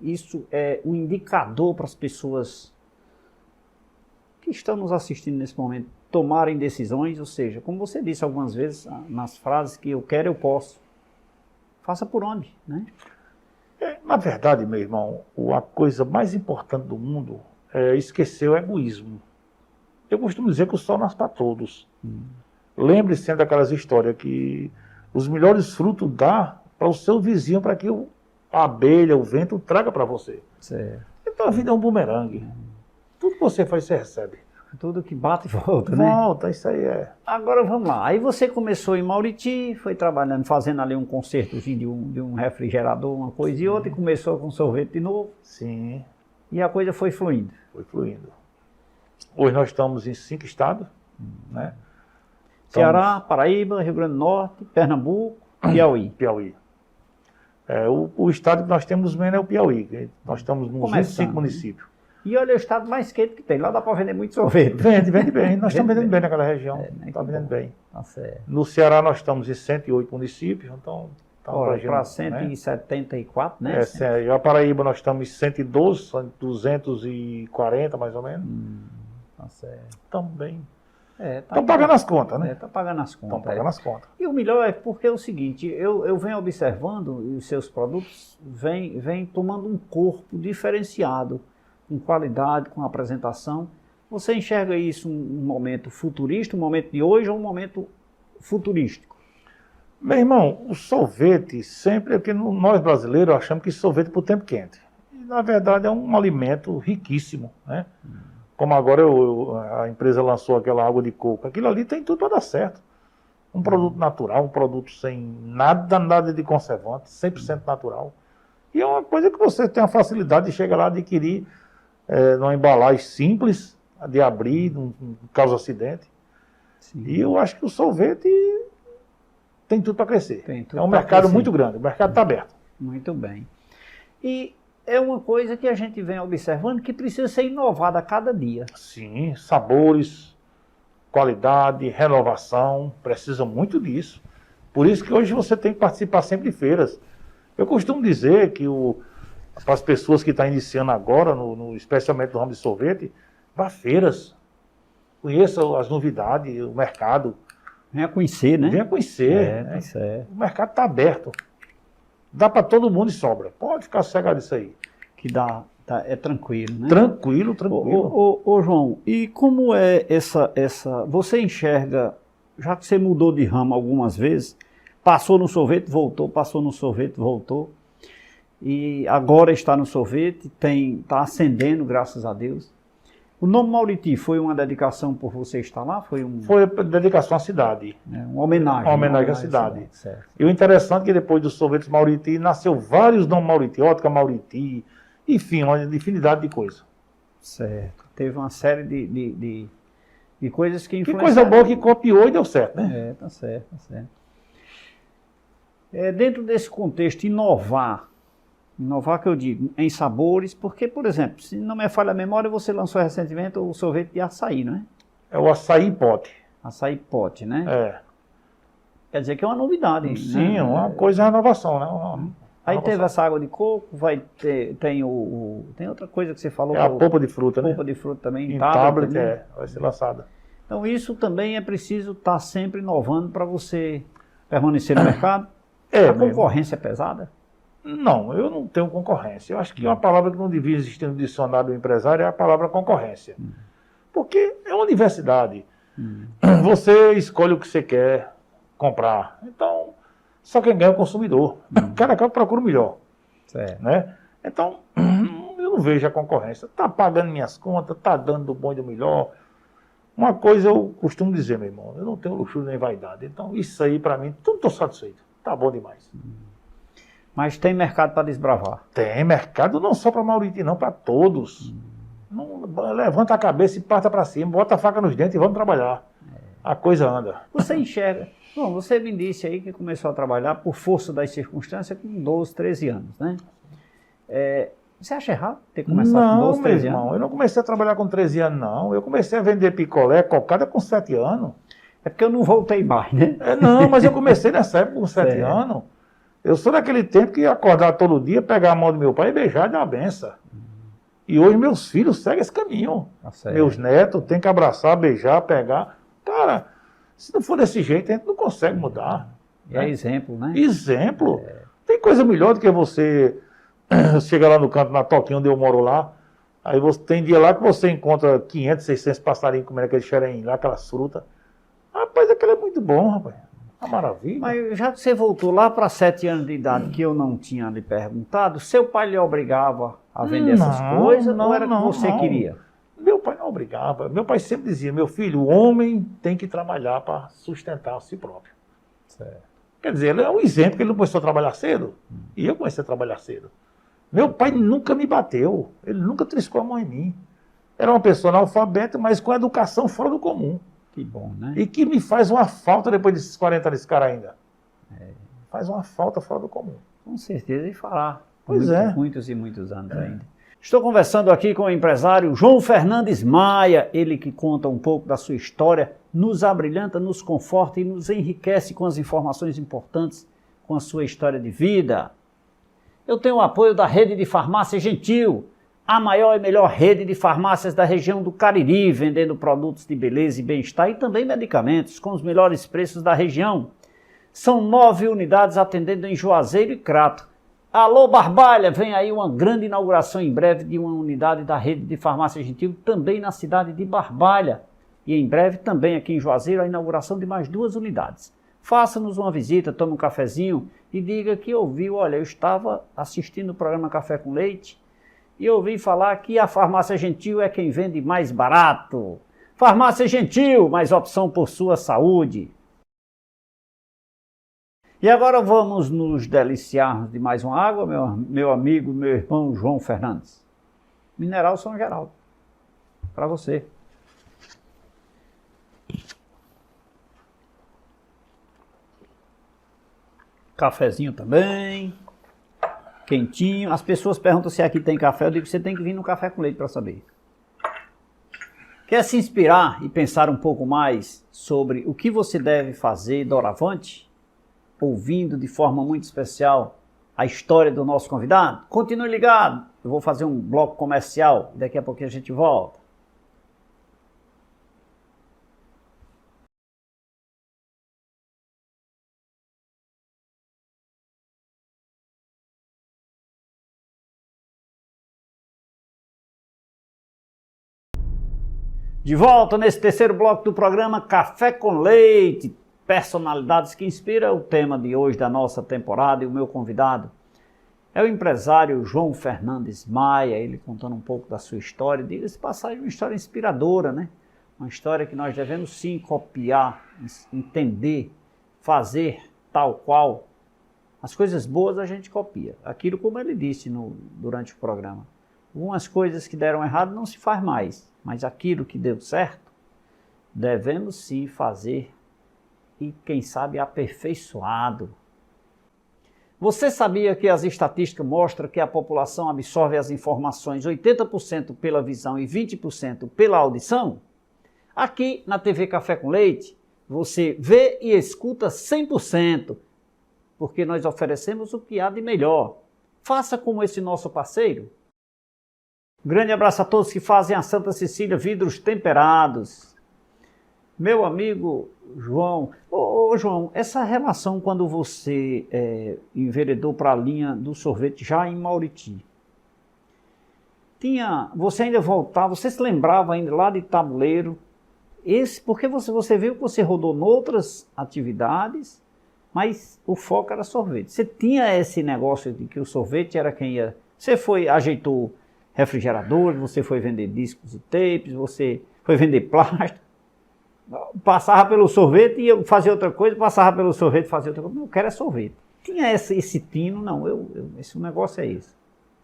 isso é um indicador para as pessoas que estão nos assistindo nesse momento tomarem decisões? Ou seja, como você disse algumas vezes nas frases que eu quero, eu posso. Faça por onde, né? Na verdade, meu irmão, a coisa mais importante do mundo é esquecer o egoísmo. Eu costumo dizer que o sol nasce para todos. Lembre-se sempre daquelas histórias que os melhores frutos dá para o seu vizinho, para que a abelha, o vento traga para você. Certo. Então a vida é um bumerangue. Tudo que você faz, você recebe. Tudo que bate e volta, né? Volta, isso aí é. Agora vamos lá. Aí você começou em Mauriti, foi trabalhando, fazendo ali um consertozinho de um refrigerador, uma coisa e outra, e começou com sorvete de novo. Sim. E a coisa foi fluindo. Foi fluindo. Hoje nós estamos em 5 estados, né? Ceará, Paraíba, Rio Grande do Norte, Pernambuco, Piauí. Piauí. O estado que nós temos menos é o Piauí. Nós estamos nos 25 municípios. E olha o estado mais quente que tem. Lá dá para vender muito sorvete. Vende bem. Nós estamos vendendo bem naquela região. Está vendendo bem. Tá certo. No Ceará nós estamos em 108 municípios, então... Para 174, né? E a Paraíba nós estamos em 112, 240 mais ou menos. Tá certo. Estamos bem. Tá Estão pagando as contas, né? Está pagando as contas. Estão pagando as contas. E o melhor é porque é o seguinte, eu venho observando e os seus produtos vêm tomando um corpo diferenciado, com qualidade, com apresentação. Você enxerga isso um momento futurista, um momento de hoje ou um momento futurístico? Meu irmão, o sorvete sempre, porque nós brasileiros achamos que sorvete é para o tempo quente. E, na verdade, é um alimento riquíssimo, né? Como agora a empresa lançou aquela água de coco. Aquilo ali tem tudo para dar certo. Um produto natural, um produto sem nada de conservante, 100% natural. E é uma coisa que você tem a facilidade de chegar lá e adquirir numa embalagem simples, de abrir, não causa acidente. Sim. E eu acho que o sorvete... tem tudo para crescer. É um mercado muito grande, o mercado está aberto. Muito bem. E é uma coisa que a gente vem observando que precisa ser inovada a cada dia. Sim, sabores, qualidade, renovação, precisa muito disso. Por isso que hoje você tem que participar sempre de feiras. Eu costumo dizer que para as pessoas que estão iniciando agora, especialmente no ramo de sorvete, vá a feiras, conheça as novidades, o mercado. Venha conhecer, né? Venha conhecer. Tá certo. O mercado está aberto. Dá para todo mundo e sobra. Pode ficar sossegado isso aí. Que é tranquilo, né? Tranquilo. Ô João, e como é essa... Você enxerga, já que você mudou de ramo algumas vezes, passou no sorvete, voltou, passou no sorvete, voltou, e agora está no sorvete, está ascendendo, graças a Deus. O nome Mauriti foi uma dedicação por você estar lá? Foi dedicação à cidade. Uma homenagem. Uma homenagem à cidade. Certo. E o interessante é que depois dos sorvetes Mauriti, nasceu vários nomes Mauriti, Ótica Mauriti, enfim, uma infinidade de coisas. Certo. Teve uma série de coisas que influenciaram. Que coisa boa que copiou e deu certo, né? Tá certo. Dentro desse contexto, inovar que eu digo, em sabores, porque, por exemplo, se não me falha a memória, você lançou recentemente o sorvete de açaí, não é? É o açaí pote. Açaí pote, né? É. Quer dizer que é uma novidade. Sim, né? uma coisa é inovação, né? Aí teve essa água de coco, tem outra coisa que você falou. É a polpa de fruta, né? Polpa de fruta também. Em tablet, vai ser lançada. Então isso também é preciso estar sempre inovando para você permanecer no mercado. A concorrência é pesada? Não, eu não tenho concorrência. Eu acho que uma palavra que não devia existir no dicionário do empresário é a palavra concorrência. Porque é uma universidade. Você escolhe o que você quer comprar. Então, só quem ganha é o consumidor. Cada cara procura o melhor. Certo. Né? Então, eu não vejo a concorrência. Está pagando minhas contas, está dando do bom e do melhor. Uma coisa eu costumo dizer, meu irmão, eu não tenho luxúria nem vaidade. Então, isso aí para mim, tudo estou satisfeito. Está bom demais. Mas tem mercado para desbravar? Tem mercado, não só para Mauriti, não, para todos. Não, levanta a cabeça e parta para cima, bota a faca nos dentes e vamos trabalhar. A coisa anda. Você enxerga... Bom, você me disse aí que começou a trabalhar por força das circunstâncias com 12, 13 anos, né? Você acha errado ter começado com 12, 13 anos? Não, eu não comecei a trabalhar com 13 anos, não. Eu comecei a vender picolé, cocada com 7 anos. É porque eu não voltei mais, né? Não, mas eu comecei nessa época com 7 anos. Eu sou daquele tempo que ia acordar todo dia, pegar a mão do meu pai e beijar e dar uma benção. E hoje meus filhos seguem esse caminho. Meus netos têm que abraçar, beijar, pegar. Cara, se não for desse jeito, a gente não consegue mudar. É exemplo, né? Exemplo. Tem coisa melhor do que você chega lá no canto, na toquinha onde eu moro lá, aí tem dia lá que você encontra 500, 600 passarinhos comendo aquele xerém lá, aquelas frutas. Rapaz, aquilo é muito bom, rapaz. Uma maravilha. Mas já que você voltou lá para 7 anos de idade, que eu não tinha lhe perguntado, seu pai lhe obrigava a vender essas coisas ou era que você queria? Meu pai não obrigava. Meu pai sempre dizia, meu filho, o homem tem que trabalhar para sustentar a si próprio. Certo. Quer dizer, ele é um exemplo que ele não começou a trabalhar cedo. E eu comecei a trabalhar cedo. Meu pai nunca me bateu. Ele nunca triscou a mão em mim. Era uma pessoa analfabeta, mas com educação fora do comum. Que bom, né? E que me faz uma falta depois desses 40 anos desse cara ainda. Faz uma falta fora do comum. Com certeza, e falar. Pois Muitos e muitos anos ainda. Estou conversando aqui com o empresário João Fernandes Maia, ele que conta um pouco da sua história, nos abrilhanta, nos conforta e nos enriquece com as informações importantes com a sua história de vida. Eu tenho o apoio da Rede de Farmácia Gentil, a maior e melhor rede de farmácias da região do Cariri, vendendo produtos de beleza e bem-estar e também medicamentos com os melhores preços da região. São 9 unidades atendendo em Juazeiro e Crato. Alô Barbalha, vem aí uma grande inauguração em breve de uma unidade da Rede de Farmácia Gentil, também na cidade de Barbalha. E em breve também aqui em Juazeiro a inauguração de mais 2 unidades. Faça-nos uma visita, tome um cafezinho e diga que ouviu, olha, eu estava assistindo o programa Café com Leite e ouvi falar que a Farmácia Gentil é quem vende mais barato. Farmácia Gentil, mais opção por sua saúde. E agora vamos nos deliciar de mais uma água, meu amigo, meu irmão João Fernandes. Mineral São Geraldo. Para você. Cafezinho também. Quentinho. As pessoas perguntam se aqui tem café. Eu digo que você tem que vir no Café com Leite para saber. Quer se inspirar e pensar um pouco mais sobre o que você deve fazer doravante? Ouvindo de forma muito especial a história do nosso convidado? Continue ligado, eu vou fazer um bloco comercial, daqui a pouquinho a gente volta. De volta nesse terceiro bloco do programa Café com Leite, personalidades que inspiram, o tema de hoje da nossa temporada, e o meu convidado é o empresário João Fernandes Maia, ele contando um pouco da sua história, diga-se passagem, uma história inspiradora, né? Uma história que nós devemos sim copiar, entender, fazer tal qual. As coisas boas a gente copia, aquilo como ele disse durante o programa. Algumas coisas que deram errado não se faz mais, mas aquilo que deu certo, devemos sim fazer e, quem sabe, aperfeiçoado. Você sabia que as estatísticas mostram que a população absorve as informações 80% pela visão e 20% pela audição? Aqui na TV Café com Leite, você vê e escuta 100%, porque nós oferecemos o que há de melhor. Faça como esse nosso parceiro. Um grande abraço a todos que fazem a Santa Cecília Vidros Temperados. Meu amigo João, João, essa relação quando você enveredou para a linha do sorvete já em Mauriti, você ainda voltava, você se lembrava ainda lá de Tabuleiro, porque você viu que você rodou noutras atividades, mas o foco era sorvete. Você tinha esse negócio de que o sorvete era quem ia, ajeitou refrigeradores, você foi vender discos e tapes, você foi vender plástico, passava pelo sorvete e ia fazer outra coisa, passava pelo sorvete e fazia outra coisa. Eu quero é sorvete. Tinha esse tino, não, esse negócio é esse.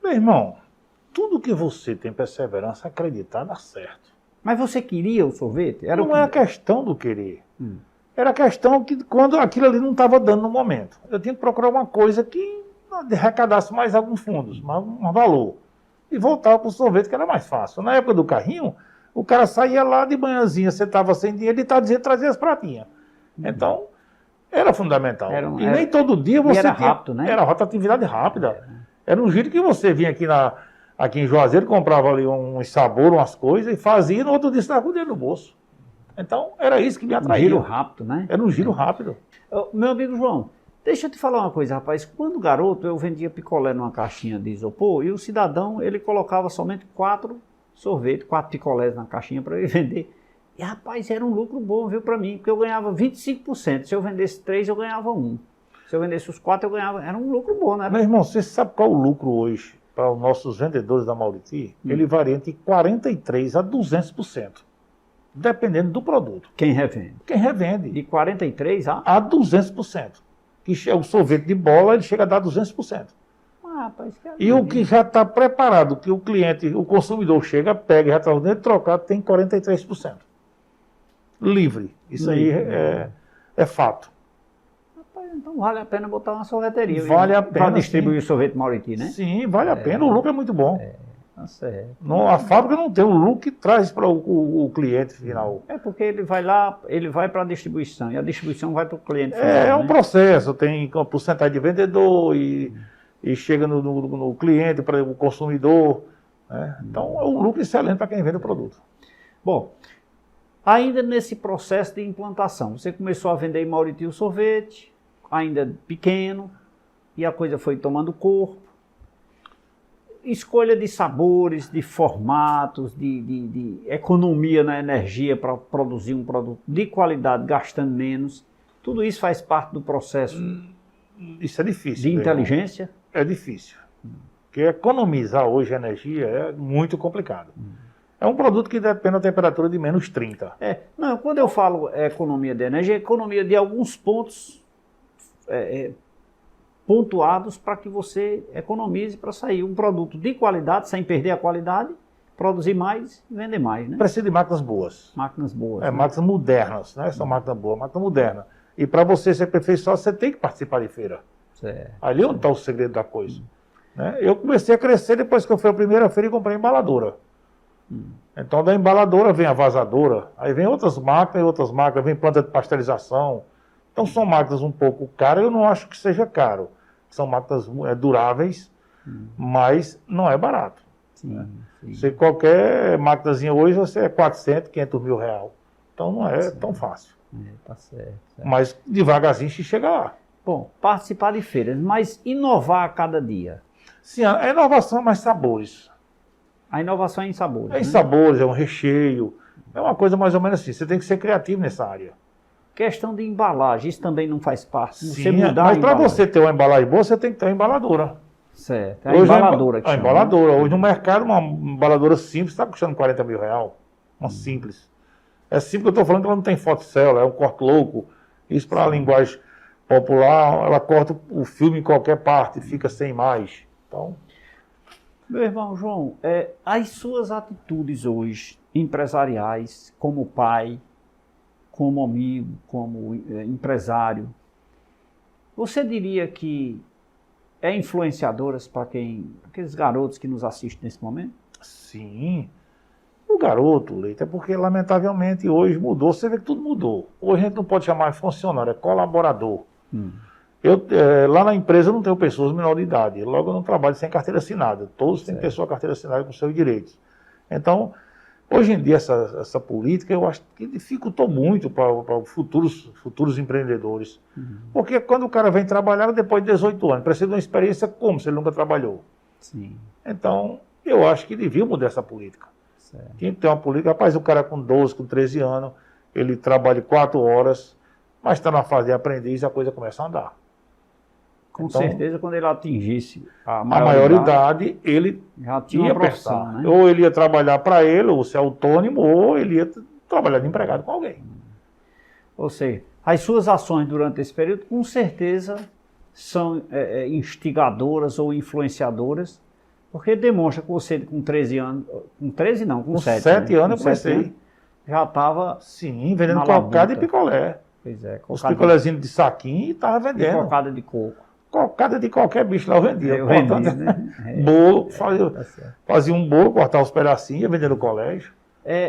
Meu irmão, tudo que você tem perseverança, acreditar, dá certo. Mas você queria o sorvete? Não é a questão do querer. Era a questão que quando aquilo ali não estava dando no momento. Eu tinha que procurar uma coisa que arrecadasse mais alguns fundos, um valor. E voltava para o sorvete, que era mais fácil. Na época do carrinho, o cara saía lá de manhãzinha, você estava sem dinheiro e trazia as pratinhas. Então, era fundamental. E nem todo dia você era rápido, né? Era rotatividade rápida. Era um giro que você vinha aqui em Juazeiro, comprava ali uns sabor, umas coisas, e fazia, e no outro dia você estava com o dinheiro no bolso. Então, era isso que me atraía. Um giro rápido, né? Era um giro rápido. Meu amigo João, deixa eu te falar uma coisa, rapaz. Quando garoto, eu vendia picolé numa caixinha de isopor, e o cidadão, ele colocava somente 4 sorvetes, 4 picolés na caixinha para eu vender. E, rapaz, era um lucro bom, viu, para mim, porque eu ganhava 25%. Se eu vendesse 3, eu ganhava 1. Se eu vendesse os 4, eu ganhava... Era um lucro bom, né? Meu irmão, você sabe qual é o lucro hoje para os nossos vendedores da Mauriti? Ele varia entre 43% a 200%. Dependendo do produto. Quem revende? Quem revende. De 43% a 200%. Que o sorvete de bola, ele chega a dar 200%. Rapaz, e o que já está preparado, que o cliente, o consumidor chega, pega e já está dentro trocado, tem 43%. Livre. Isso aí é fato. Rapaz, então vale a pena botar uma sorveteria. Vale a pena. Para distribuir o sorvete Mauriti, né? Sim, vale a pena. O lucro é muito bom. Tá certo. Não, a fábrica não tem o lucro que traz para o cliente final. É porque ele vai lá, ele vai para a distribuição e a distribuição vai para o cliente final. É um né? processo, tem porcentagem de vendedor e chega no cliente, para o consumidor. Né? Então é um lucro excelente para quem vende o produto. Bom, ainda nesse processo de implantação, você começou a vender em Mauriti o sorvete, ainda pequeno, e a coisa foi tomando corpo. Escolha de sabores, de formatos, de economia na energia para produzir um produto de qualidade, gastando menos. Tudo isso faz parte do processo Isso é difícil. de inteligência. É difícil. Porque economizar hoje energia é muito complicado. É um produto que depende da temperatura de menos 30. Não, quando eu falo economia de energia, é economia de alguns pontos pontuados para que você economize para sair um produto de qualidade, sem perder a qualidade, produzir mais e vender mais, né? Precisa de máquinas boas. Máquinas boas. Né? Máquinas modernas, não é só máquina boa, máquina moderna. E para você ser aperfeiçoado, você tem que participar de feira. Certo. Ali onde está o segredo da coisa. Né? Eu comecei a crescer depois que eu fui à primeira feira e comprei a embaladora. Então da embaladora vem a vazadora, aí vem outras máquinas, vem planta de pasteurização. Então são máquinas um pouco caras, eu não acho que seja caro. São máquinas duráveis, mas não é barato. Sim, sim. Se qualquer maquinazinha hoje, você é 400, 500 mil reais. Então não é tão fácil. Tá certo. Mas devagarzinho se chega lá. Bom, participar de feiras, mas inovar a cada dia. Sim, a inovação é mais sabores. A inovação é em sabores. É em né? sabores, é um recheio. É uma coisa mais ou menos assim. Você tem que ser criativo nessa área. Questão de embalagem, isso também não faz parte. Você Sim, mudar mas a para embalagem. você ter uma embalagem boa, você tem que ter uma embaladora. Certo. É a Hoje embaladora que a chama, embaladora. né? Hoje no mercado, uma embaladora simples está custando 40 mil reais. Uma simples. É simples que eu estou falando que ela não tem fotocélula, é um corte louco. Isso para a linguagem popular, ela corta o filme em qualquer parte, fica sem imagem. Então, Meu irmão João, as suas atitudes hoje, empresariais, como pai, como amigo, como empresário, você diria que é influenciadoras para aqueles garotos que nos assistem nesse momento? sim. O garoto, Leite, é porque lamentavelmente hoje mudou, você vê que tudo mudou. Hoje a gente não pode chamar de funcionário, é colaborador. Lá na empresa eu não tenho pessoas menor de idade, logo eu não trabalho sem carteira assinada. Todos têm pessoa carteira assinada com seus direitos. Então, hoje em dia essa política eu acho que dificultou muito para futuros empreendedores. Porque quando o cara vem trabalhar depois de 18 anos, precisa de uma experiência como se ele nunca trabalhou. Sim. Então, eu acho que devia mudar essa política. Certo. Tinha que ter uma política. Rapaz, o cara com 12, com 13 anos, ele trabalha 4 horas, mas está na fase de aprendiz e a coisa começa a andar. Com Então, certeza, quando ele atingisse a A maioridade, ele já tinha ia uma profissão, prestar. né? Ou ele ia trabalhar para ele, ou ser autônomo, ou ele ia trabalhar de empregado com alguém. Ou seja, as suas ações durante esse período, com certeza, são instigadoras ou influenciadoras, porque demonstra que você com 13 anos, com 13 não, com 7. 7 anos com eu 7 anos, comecei. já estava, Sim, vendendo Na cocada e labuta. picolé. pois é, Os cocada picolézinhos de saquinho e estava de vendendo. cocada de coco. Cocada de qualquer bicho lá eu vendia. Eu vendi, Cortando- né? Bolo, Tá certo. fazia um bolo, cortava os pedacinhos, ia vender no colégio.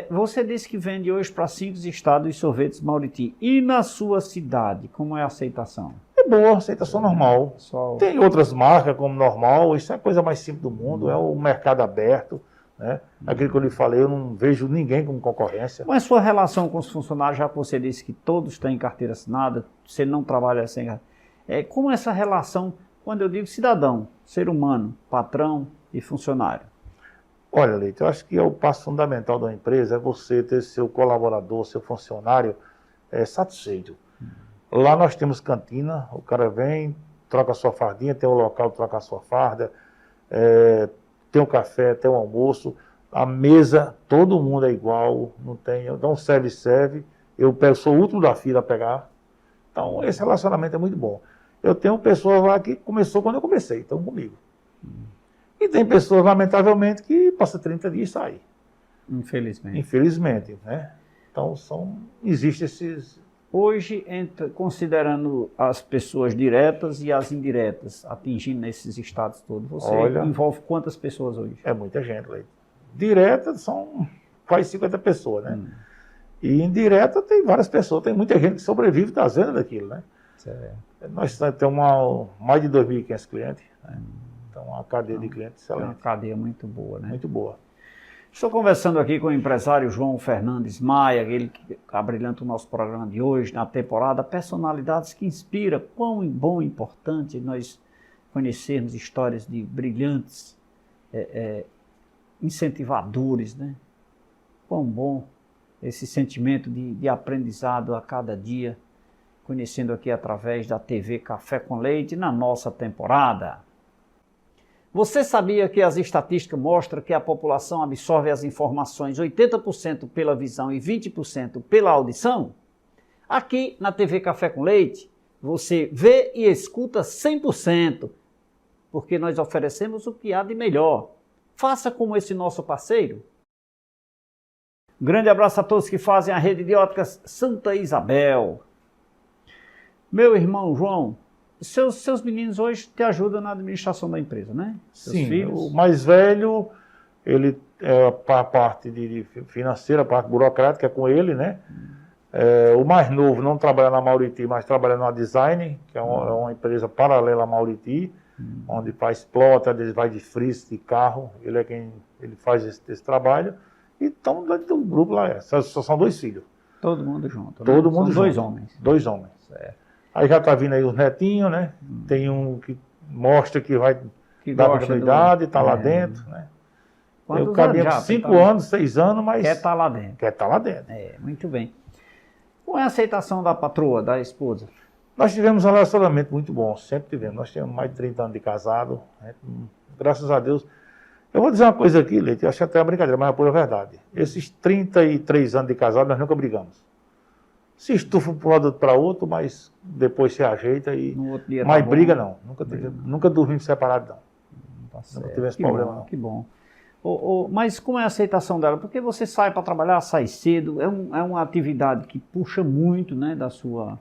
Você disse que vende hoje para 5 estados os sorvetes Mauriti. E na sua cidade, como é a aceitação? É boa, aceitação normal. Pessoal, Tem outras marcas como normal, isso é a coisa mais simples do mundo, é o mercado aberto. Né? Aquilo que eu lhe falei, eu não vejo ninguém como concorrência. mas sua relação com os funcionários, já que você disse que todos têm carteira assinada, você não trabalha sem carteira. Como essa relação, quando eu digo cidadão, ser humano, patrão e funcionário? Olha, Leite, eu acho que o passo fundamental da empresa é você ter seu colaborador, seu funcionário satisfeito. Lá nós temos cantina, o cara vem, troca a sua fardinha, tem o local de trocar a sua farda, tem o café, tem o almoço, a mesa, todo mundo é igual, não tem, então serve, eu sou o último da fila a pegar. Então esse relacionamento é muito bom. Eu tenho pessoas lá que começou quando eu comecei, estão comigo. E tem pessoas, lamentavelmente, que passa 30 dias e sai. Infelizmente. Infelizmente, né? Então existem Hoje, considerando as pessoas diretas e as indiretas, atingindo esses estados todos, você envolve quantas pessoas hoje? É muita gente, Leite. Direta são quase 50 pessoas, né? E indireta tem várias pessoas, tem muita gente que sobrevive das vendas daquilo, né? Certo. Nós temos mais de 2.500 clientes, né? Então, uma cadeia de clientes excelente. É uma cadeia muito boa, né? Muito boa. Estou conversando aqui com o empresário João Fernandes Maia, ele que abrilhanta o nosso programa de hoje, na temporada Personalidades que Inspiram. Quão bom e importante nós conhecermos histórias de brilhantes incentivadores, né? Quão bom esse sentimento de aprendizado a cada dia, conhecendo aqui através da TV Café com Leite, na nossa temporada. Você sabia que as estatísticas mostram que a população absorve as informações 80% pela visão e 20% pela audição? Aqui na TV Café com Leite, você vê e escuta 100%, porque nós oferecemos o que há de melhor. Faça como esse nosso parceiro. Um grande abraço a todos que fazem a rede de óticas Santa Isabel. Meu irmão João, seus meninos hoje te ajudam na administração da empresa, né? Seus Sim, filhos. O mais velho, ele é a parte de financeira, a parte burocrática é com ele, né? O mais novo não trabalha na Mauriti, mas trabalha na Design, que é uma empresa paralela à Mauriti, onde faz plota, ele vai de freeze, de carro, ele é quem ele faz esse trabalho. E estão dentro do grupo lá, só são 2 filhos. Todo mundo junto, né? Todo mundo junto. 2 homens. 2 homens. Certo. Aí já está vindo aí os netinhos, né? Tem um que mostra que vai dar continuidade, está lá dentro, né? Eu caminho 5 anos, 6 anos, mas... Quer estar lá dentro. Quer estar lá dentro. Muito bem. Qual é a aceitação da patroa, da esposa? Nós tivemos um relacionamento muito bom, sempre tivemos. Nós temos mais de 30 anos de casado, né? Graças a Deus. Eu vou dizer uma coisa aqui, Leite, eu acho até uma brincadeira, mas é pura verdade. Esses 33 anos de casado, nós nunca brigamos. Se estufa para um lado para outro, mas depois se ajeita e... No outro dia mas tá briga bom. não. Nunca dormimos separados, não. Tá nunca tive esse problema, bom, não. Que bom. Mas como é a aceitação dela? Porque você sai para trabalhar, sai cedo, é uma atividade que puxa muito, né, da sua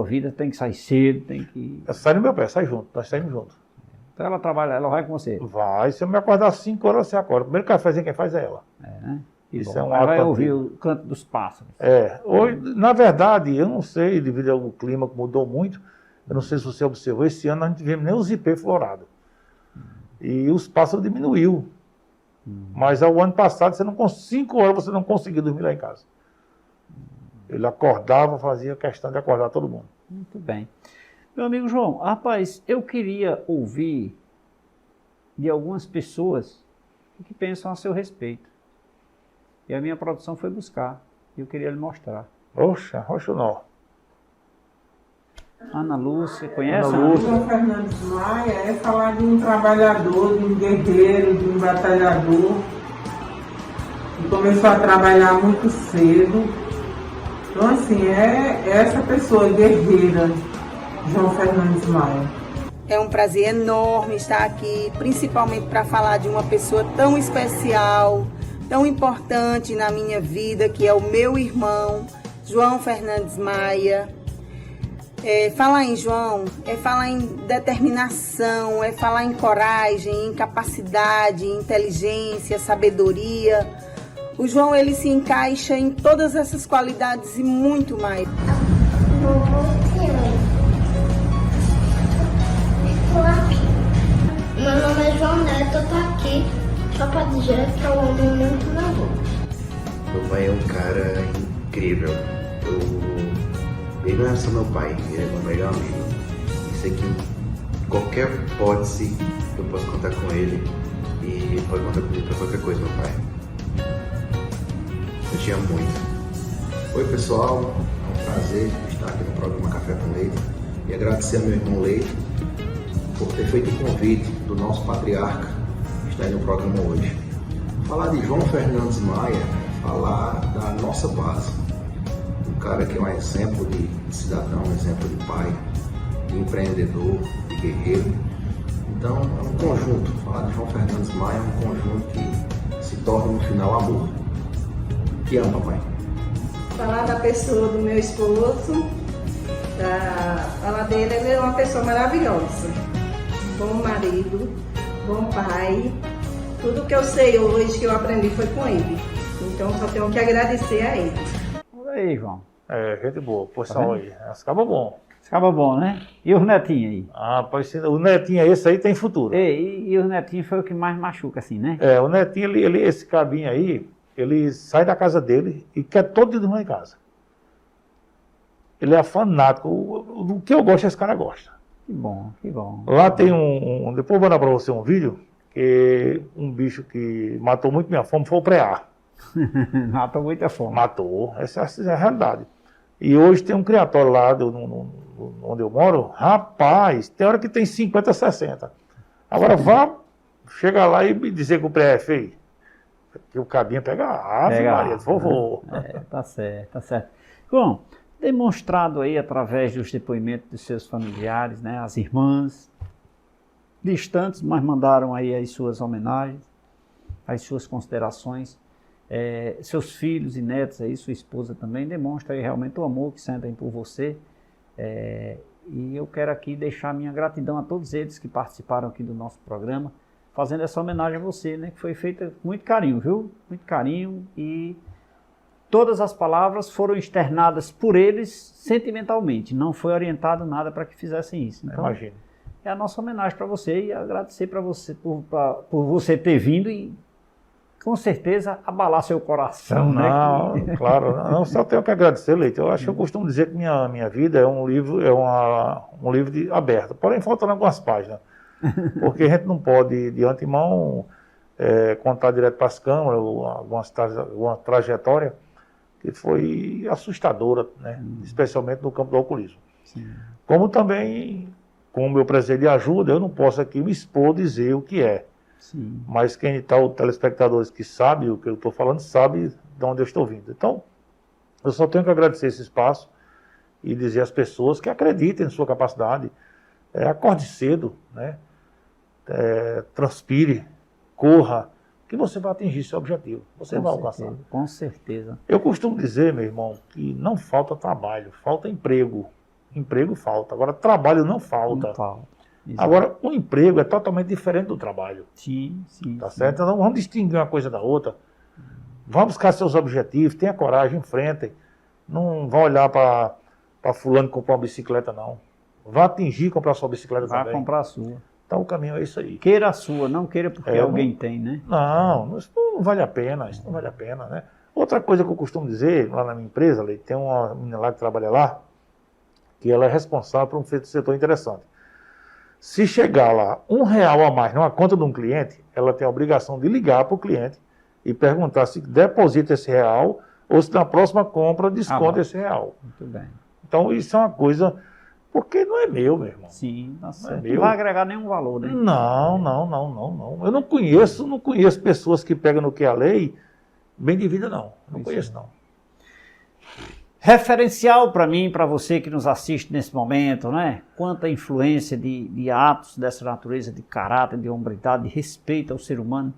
vida, tem que sair cedo, tem que... Sai no meu pé, sai junto, nós saímos juntos. Então ela trabalha, ela vai com você? Vai, se eu me acordar às 5 horas, você acorda. O primeiro cafezinho quem faz é ela. Né? Isso é um vai ouvir o canto dos pássaros. Hoje, na verdade, eu não sei, devido ao clima que mudou muito, eu não sei se você observou, esse ano nós não tivemos nem os ipê florados. E os pássaros diminuiu. Mas ao ano passado, 5 horas você não conseguia dormir lá em casa. Ele acordava, fazia questão de acordar todo mundo. Muito bem. Meu amigo João, rapaz, eu queria ouvir de algumas pessoas o que pensam a seu respeito. E a minha produção foi buscar. E eu queria lhe mostrar. Oxa não. Ana Lúcia, conhece? Ana Lúcia. João Fernandes Maia é falar de um trabalhador, de um guerreiro, de um batalhador, que começou a trabalhar muito cedo. Então, assim, é essa pessoa guerreira, João Fernandes Maia. É um prazer enorme estar aqui, principalmente para falar de uma pessoa tão especial, tão importante na minha vida, que é o meu irmão, João Fernandes Maia. Falar em João é falar em determinação, é falar em coragem, em capacidade, em inteligência, sabedoria. O João, ele se encaixa em todas essas qualidades e muito mais. Meu nome é João Neto, eu tô aqui só pra dizer que eu amo muito meu avô. Meu pai é um cara incrível. Ele não é só meu pai, ele é meu melhor amigo. E sei que qualquer hipótese eu posso contar com ele e pode contar comigo pra qualquer coisa, meu pai. Eu te amo muito. Oi pessoal, é um prazer estar aqui no programa Café com Leite e agradecer ao meu irmão Leite por ter feito o convite do nosso patriarca que está aí no programa hoje. Falar de João Fernandes Maia, falar da nossa base. Um cara que é um exemplo de cidadão, um exemplo de pai, de empreendedor, de guerreiro. Então é um conjunto, falar de João Fernandes Maia é um conjunto que se torna no final amor. Te amo, papai. Falar da pessoa do meu esposo, falar dele, ele é uma pessoa maravilhosa. Bom marido, bom pai. Tudo que eu sei hoje, que eu aprendi, foi com ele. Então, só tenho que agradecer a ele. Olha aí, João. Gente boa, pessoal aí. Acaba bom. Acaba bom, né? E os netinhos aí? Pois o netinho esse aí tem futuro. E os netinhos foi o que mais machuca, assim, né? O netinho, esse cabinho aí, ele sai da casa dele e quer todo dia dormir em casa. Ele é fanático. Do que eu gosto, esse cara gosta. Que bom, que bom. Lá tem depois eu vou mandar para você um vídeo, que um bicho que matou muito minha fome foi o preá. Matou muita fome. Matou, essa é a realidade. E hoje tem um criatório lá onde eu moro, rapaz, tem hora que tem 50, 60. Agora chega lá e me dizer que o preá é feio. Que o cabinho pega a ave, Maria, por favor. Tá certo, tá certo. Bom, demonstrado aí através dos depoimentos dos seus familiares, né, as irmãs, distantes, mas mandaram aí as suas homenagens, as suas considerações, seus filhos e netos aí, sua esposa também, demonstra aí realmente o amor que sentem por você, e eu quero aqui deixar minha gratidão a todos eles que participaram aqui do nosso programa, fazendo essa homenagem a você, né, que foi feita com muito carinho, viu? Muito carinho, e todas as palavras foram externadas por eles sentimentalmente, não foi orientado nada para que fizessem isso. Então, imagino. É a nossa homenagem para você e agradecer para você por você ter vindo e com certeza abalar seu coração, não, né? Claro, não, só tenho que agradecer, Leite. Eu acho que eu costumo dizer que minha vida é um livro, um livro aberto, porém faltam algumas páginas, porque a gente não pode de antemão contar direto para as câmeras alguma trajetória que foi assustadora, né? Especialmente no campo do alcoolismo. Sim. Como também, com o meu prazer de ajuda, eu não posso aqui me expor, dizer o que é. Sim. Mas quem está, os telespectadores que sabem o que eu estou falando, sabe de onde eu estou vindo. Então, eu só tenho que agradecer esse espaço e dizer às pessoas que acreditem em sua capacidade, acorde cedo, né? Transpire, corra, que você vai atingir seu objetivo, você vai alcançar. Com certeza. Eu costumo dizer, meu irmão, que não falta trabalho, falta emprego. Emprego falta, agora trabalho não falta. Não falta. Agora, o emprego é totalmente diferente do trabalho. Sim. Tá certo? Então, vamos distinguir uma coisa da outra. Vamos buscar seus objetivos, tenha coragem, enfrentem. Não vá olhar para fulano comprar uma bicicleta, não. Vá atingir comprar sua bicicleta também. Vá comprar a sua. Então, o caminho é isso aí. Queira a sua, não queira porque alguém tem, né? Não, isso não vale a pena, isso não vale a pena, né? Outra coisa que eu costumo dizer, lá na minha empresa, tem uma menina lá que trabalha lá, que ela é responsável por um setor interessante. Se chegar lá R$1 a mais numa conta de um cliente, ela tem a obrigação de ligar para o cliente e perguntar se deposita esse real ou se na próxima compra desconta esse real. Muito bem. Então isso é uma coisa, porque não é meu irmão. Sim, tá certo. meu. Não vai agregar nenhum valor, né? Não. Eu não conheço pessoas que pegam no que é a lei bem de vida, não. Não conheço, não. Referencial para mim, para você que nos assiste nesse momento, né? Quanta influência de atos dessa natureza, de caráter, de hombridade, de respeito ao ser humano,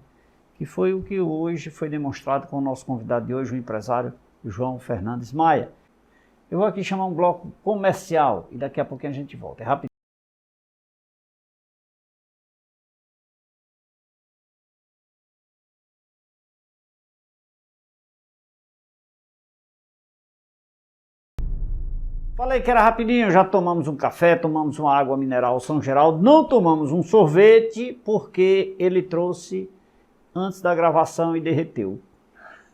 que foi o que hoje foi demonstrado com o nosso convidado de hoje, o empresário João Fernandes Maia. Eu vou aqui chamar um bloco comercial e daqui a pouquinho a gente volta. É rápido. Falei que era rapidinho, já tomamos um café, tomamos uma água mineral São Geraldo, não tomamos um sorvete porque ele trouxe antes da gravação e derreteu.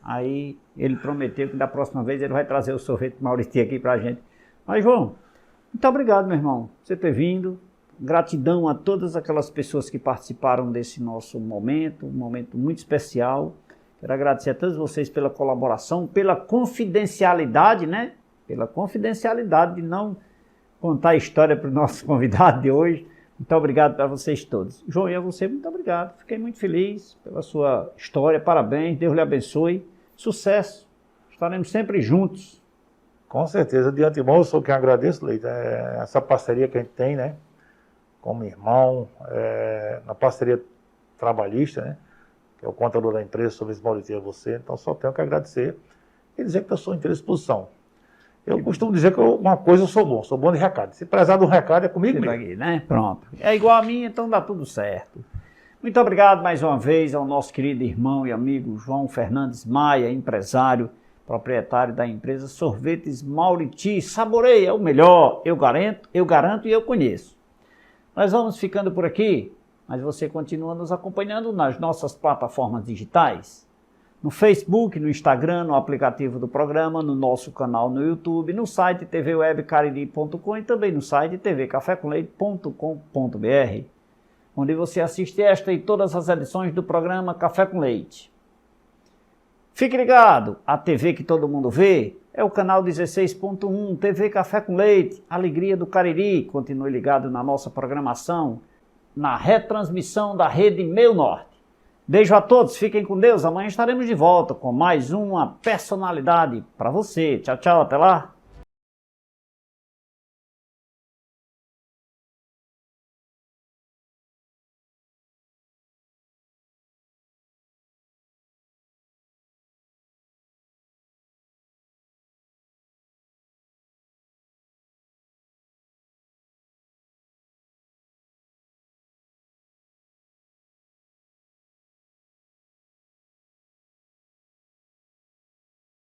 Aí ele prometeu que da próxima vez ele vai trazer o sorvete Mauriti aqui pra gente. Mas João, muito obrigado, meu irmão, por você ter vindo. Gratidão a todas aquelas pessoas que participaram desse nosso momento, um momento muito especial. Quero agradecer a todos vocês pela colaboração, pela confidencialidade, né? Pela confidencialidade de não contar a história para o nosso convidado de hoje. Muito obrigado para vocês todos. João, e a você, muito obrigado. Fiquei muito feliz pela sua história. Parabéns, Deus lhe abençoe. Sucesso. Estaremos sempre juntos. Com certeza. De antemão, eu sou quem agradeço, Leite. Essa parceria que a gente tem, né? Como irmão, na parceria trabalhista, né? Que é o contador da empresa, sobre esse Mauriti a você. Então, só tenho que agradecer. quer dizer que eu sou à disposição. Eu costumo dizer que uma coisa eu sou bom de recado. Se prezar do recado é comigo mesmo. Aqui, né? Pronto. É igual a mim, então dá tudo certo. Muito obrigado mais uma vez ao nosso querido irmão e amigo João Fernandes Maia, empresário, proprietário da empresa Sorvetes Mauriti. Saboreia, é o melhor, eu garanto e eu conheço. Nós vamos ficando por aqui, mas você continua nos acompanhando nas nossas plataformas digitais. No Facebook, no Instagram, no aplicativo do programa, no nosso canal no YouTube, no site tvwebcariri.com e também no site tvcafécomleite.com.br, onde você assiste esta e todas as edições do programa Café com Leite. Fique ligado, a TV que todo mundo vê é o canal 16.1, TV Café com Leite, Alegria do Cariri. Continue ligado na nossa programação, na retransmissão da Rede Meu Norte. Beijo a todos, fiquem com Deus. Amanhã estaremos de volta com mais uma personalidade para você. Tchau, tchau, até lá.